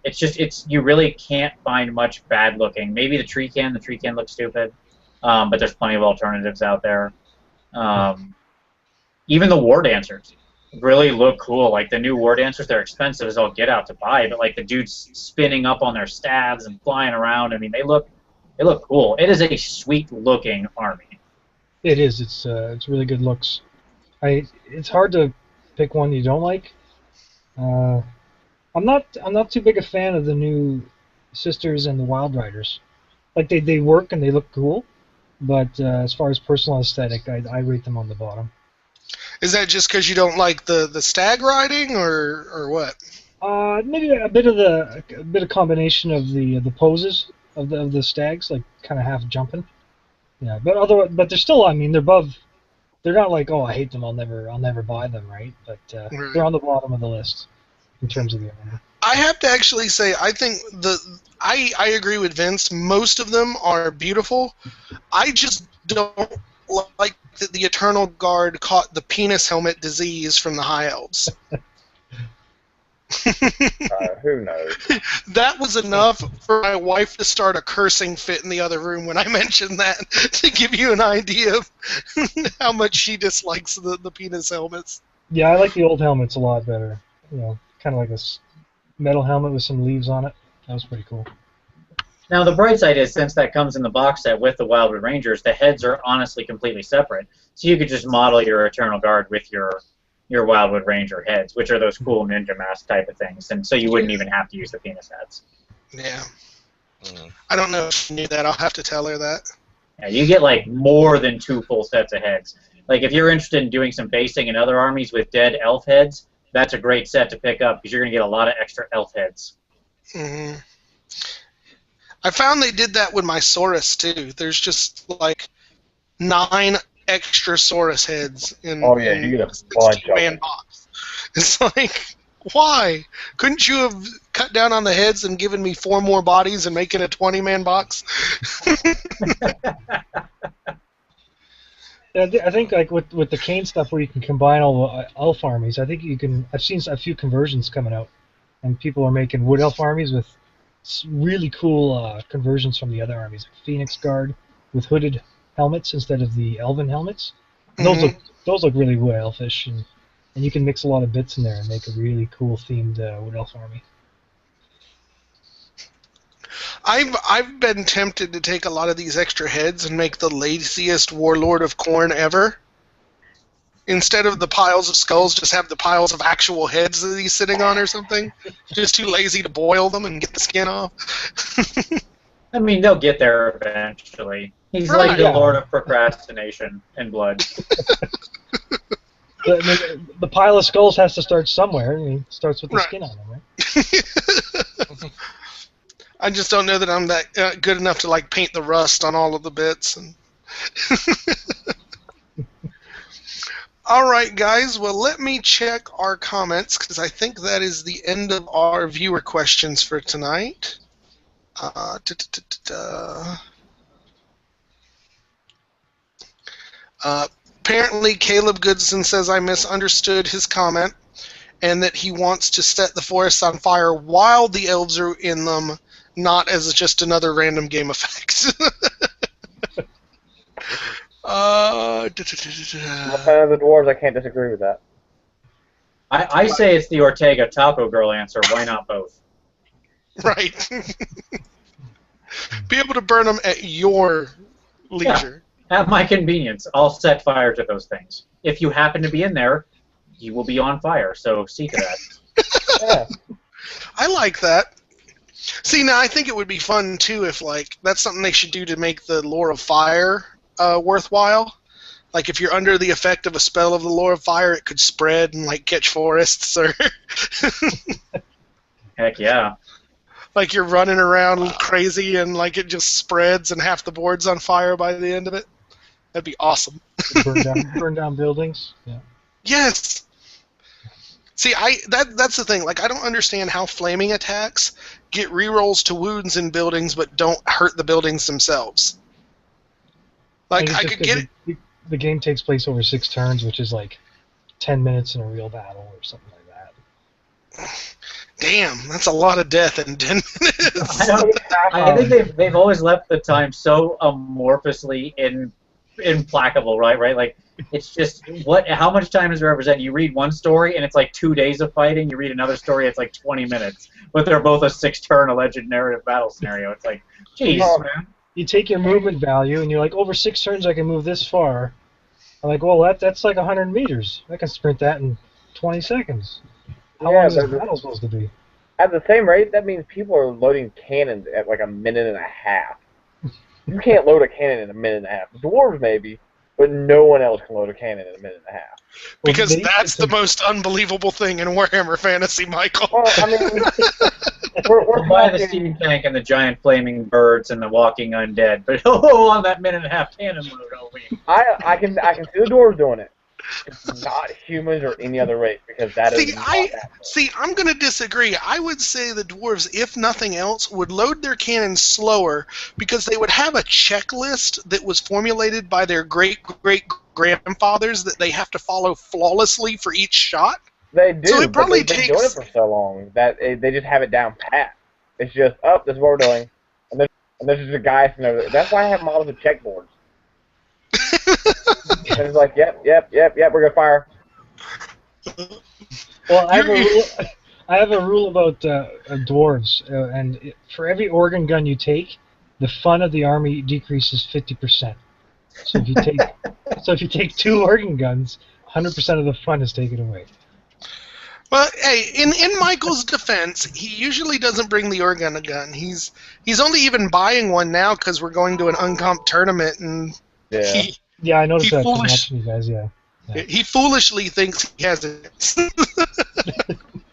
It's you really can't find much bad looking. Maybe the Tree Can looks stupid, but there's plenty of alternatives out there. Even the War Dancers really look cool. Like the new War Dancers, they're expensive as all get out to buy, but like the dudes spinning up on their staves and flying around, I mean, they look cool. It is a sweet looking army. It is. It's really good looks. It's hard to pick one you don't like. I'm not too big a fan of the new Sisters and the Wild Riders. Like they work and they look cool, but as far as personal aesthetic, I rate them on the bottom. Is that just because you don't like the stag riding, or what? Maybe a bit of combination of the poses of the stags, like kind of half jumping. Yeah, but they're still. I mean, they're above. They're not like, oh, I hate them. I'll never buy them, right? But Right. they're on the bottom of the list in terms of the armor. I have to actually say, I think I agree with Vince. Most of them are beautiful. I just don't like that the Eternal Guard caught the penis helmet disease from the High Elves. Who knows? That was enough for my wife to start a cursing fit in the other room when I mentioned that, to give you an idea of how much she dislikes the penis helmets. Yeah, I like the old helmets a lot better. You know, kind of like a metal helmet with some leaves on it. That was pretty cool. Now, the bright side is, since that comes in the box set with the Wildwood Rangers, the heads are honestly completely separate. So you could just model your Eternal Guard with your Wildwood Ranger heads, which are those cool ninja mask type of things, and so you wouldn't even have to use the penis heads. Yeah. I don't know if she knew that. I'll have to tell her that. Yeah, you get like more than 2 full sets of heads. Like if you're interested in doing some basing in other armies with dead elf heads, that's a great set to pick up because you're going to get a lot of extra elf heads. Hmm. I found they did that with my Saurus too. There's just like 9 extra Saurus heads in, Oh yeah, in you get a a bunch of 16-man them. box. It's like, why? Couldn't you have cut down on the heads and given me 4 more bodies and make it a 20-man box? Yeah, I think like with the Kane stuff where you can combine all the elf armies, I think you can. I've seen a few conversions coming out, and people are making wood elf armies with really cool conversions from the other armies, like Phoenix Guard with hooded helmets instead of the elven helmets. And those look really wood elfish, and you can mix a lot of bits in there and make a really cool themed wood elf army. I've been tempted to take a lot of these extra heads and make the laziest Warlord of Khorne ever. Instead of the piles of skulls, just have the piles of actual heads that he's sitting on or something. Just too lazy to boil them and get the skin off. I mean, they'll get there eventually. He's Right. like the Lord of Procrastination and Blood. The pile of skulls has to start somewhere, and it starts with the Right. skin on them, right? I just don't know that I'm that good enough to like paint the rust on all of the bits. And all right, guys. Well, let me check our comments because I think that is the end of our viewer questions for tonight. Apparently, Caleb Goodson says I misunderstood his comment and that he wants to set the forests on fire while the elves are in them, not as just another random game effect. I'm a fan of the dwarves. I can't disagree with that. I say it's the Ortega Taco Girl answer. Why not both? Right. Be able to burn them at your leisure. At my convenience, I'll set fire to those things. If you happen to be in there, you will be on fire, so see to that. Yeah. I like that. See, now I think it would be fun, too, if, like, that's something they should do to make the lore of fire worthwhile. Like, if you're under the effect of a spell of the lore of fire, it could spread and, like, catch forests, or... Heck yeah. Like, you're running around crazy and, like, it just spreads and half the board's on fire by the end of it. That'd be awesome. Burn down buildings. Yeah. Yes! See, that's the thing. Like, I don't understand how flaming attacks get rerolls to wounds in buildings, but don't hurt the buildings themselves. Like, I could get it. The game takes place over 6 turns, which is like 10 minutes in a real battle or something like that. Damn, that's a lot of death in 10 minutes. I think they've always left the time so amorphously implacable, right? Right? Like, it's just how much time does it represent? You read one story and it's like 2 days of fighting. You read another story, it's like 20 minutes. But they're both a 6-turn alleged narrative battle scenario. It's like, geez, man. You take your movement value and you're like, over 6 turns I can move this far. I'm like, well, that's like 100 meters. I can sprint that in 20 seconds. How long is this battle supposed to be? At the same rate, that means people are loading cannons at like a minute and a half. You can't load a cannon in a minute and a half. The dwarves maybe, but no one else can load a cannon in a minute and a half. Because that's the most unbelievable thing in Warhammer Fantasy, Michael. Well, I mean, we're by the steam tank and the giant flaming birds and the walking undead, but on that minute and a half cannon load, I can see the dwarves doing it. It's not humans or any other race, because that is See, I'm going to disagree. I would say the dwarves, if nothing else, would load their cannons slower because they would have a checklist that was formulated by their great-great-grandfathers that they have to follow flawlessly for each shot. They do, so it probably but they've been doing it for so long that they just have it down pat. It's just, this is what we're doing. And there's just a guy sitting over there. That's why I have models of checkboards. And it's like, yep, we're gonna fire. Well, I have a rule about dwarves, and for every organ gun you take, the fun of the army decreases 50%. So if you take 2 organ guns, 100% of the fun is taken away. Well, hey, in Michael's defense, he usually doesn't bring the organ gun. He's only even buying one now because we're going to an uncomp tournament, and I noticed that from watching you guys. Yeah. He foolishly thinks he has it.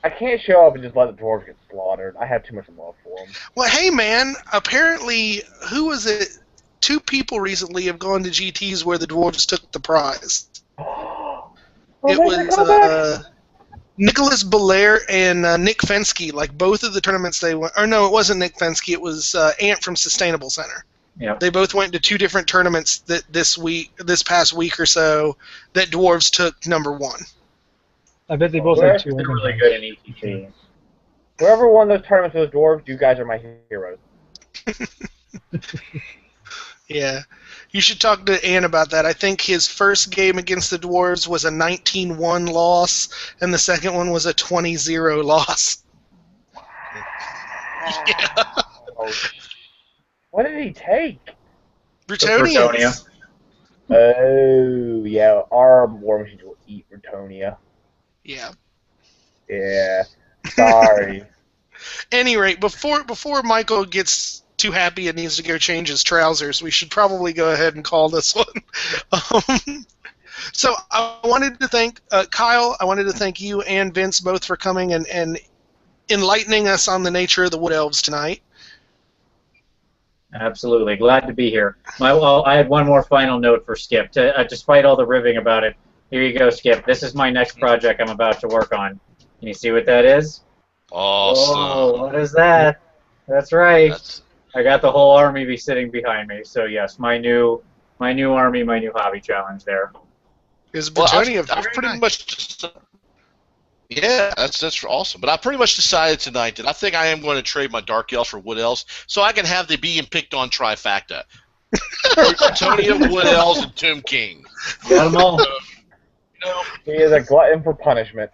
I can't show up and just let the dwarves get slaughtered. I have too much love for them. Well, hey, man, apparently, who was it? 2 people recently have gone to GTs where the dwarves took the prize. It was Nicholas Belair and Nick Fensky. Like, both of the tournaments they went... Or no, it wasn't Nick Fensky. It was Ant from Sustainable Center. Yep. They both went to 2 different tournaments this past week or so that dwarves took #1. I bet they both had 2 organ really good in ETT. Whoever won those tournaments with dwarves, you guys are my heroes. Yeah. You should talk to Ann about that. I think his first game against the dwarves was a 19-1 loss, and the second one was a 20-0 loss. Yeah. What did he take? Brutonians. Oh, yeah. Our war machines will eat Brutonia. Yeah. Yeah. Sorry. Any rate, before Michael gets too happy and needs to go change his trousers, we should probably go ahead and call this one. So I wanted to thank Kyle. I wanted to thank you and Vince both for coming and enlightening us on the nature of the Wood Elves tonight. Absolutely. Glad to be here. I had one more final note for Skip. Despite all the ribbing about it, here you go, Skip. This is my next project I'm about to work on. Can you see what that is? Awesome. Oh, what is that? That's right. I got the whole army sitting behind me. So yes, my new army, my new hobby challenge there. Is Bretonia I've pretty much... Yeah, that's awesome. But I pretty much decided tonight that I think I am going to trade my Dark Elves for Wood Elves so I can have the being picked on trifecta. Bretonia, Wood Elves, and Tomb King. Got them all. He is a glutton for punishment.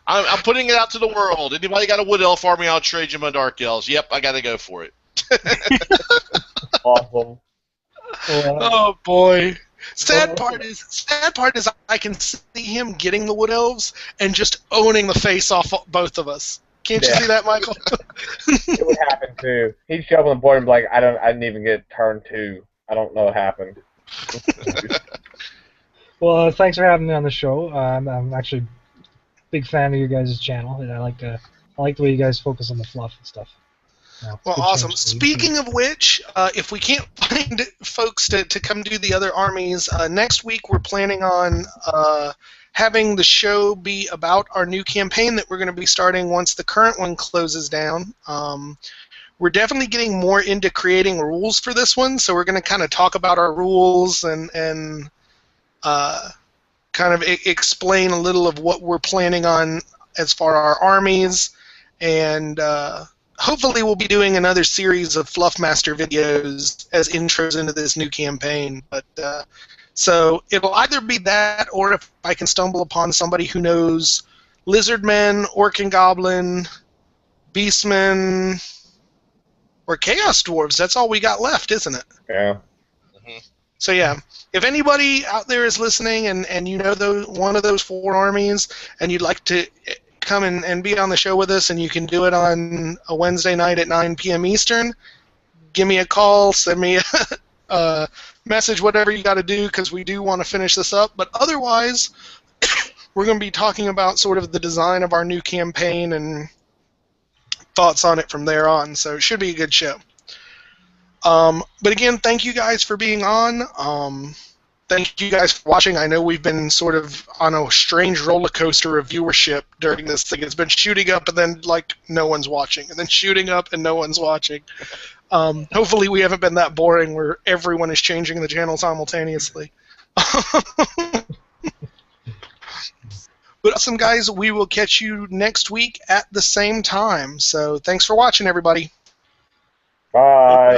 I'm putting it out to the world. Anybody got a Wood Elf army, I'll trade you my Dark Elves. Yep, I got to go for it. Awesome. Oh, boy. Sad part is I can see him getting the Wood Elves and just owning the face off both of us. Can't you see that, Michael? It would happen too. He'd show up on the board and be like, I didn't even get turn 2. I don't know what happened. Well, thanks for having me on the show. I'm actually a big fan of your guys' channel, and I like the way you guys focus on the fluff and stuff. No, Well, good awesome. change, Steve. Speaking of which, if we can't find folks to come do the other armies, next week we're planning on having the show be about our new campaign that we're going to be starting once the current one closes down. We're definitely getting more into creating rules for this one, so we're going to kind of talk about our rules and kind of explain a little of what we're planning on as far our armies, and hopefully we'll be doing another series of Fluffmaster videos as intros into this new campaign. But so it'll either be that, or if I can stumble upon somebody who knows Lizardmen, Orc and Goblin, Beastmen, or Chaos Dwarves. That's all we got left, isn't it? Yeah. So yeah, if anybody out there is listening and you know one of those 4 armies and you'd like to come and be on the show with us, and you can do it on a Wednesday night at 9 p.m. Eastern, give me a call, send me a message, whatever you got to do, because we do want to finish this up. But otherwise, we're going to be talking about sort of the design of our new campaign and thoughts on it from there on. So it should be a good show. But again, thank you guys for being on. Thank you guys for watching. I know we've been sort of on a strange roller coaster of viewership during this thing. It's been shooting up and then, like, no one's watching, and then shooting up and no one's watching. Hopefully we haven't been that boring where everyone is changing the channel simultaneously. But awesome, guys. We will catch you next week at the same time. So thanks for watching, everybody. Bye.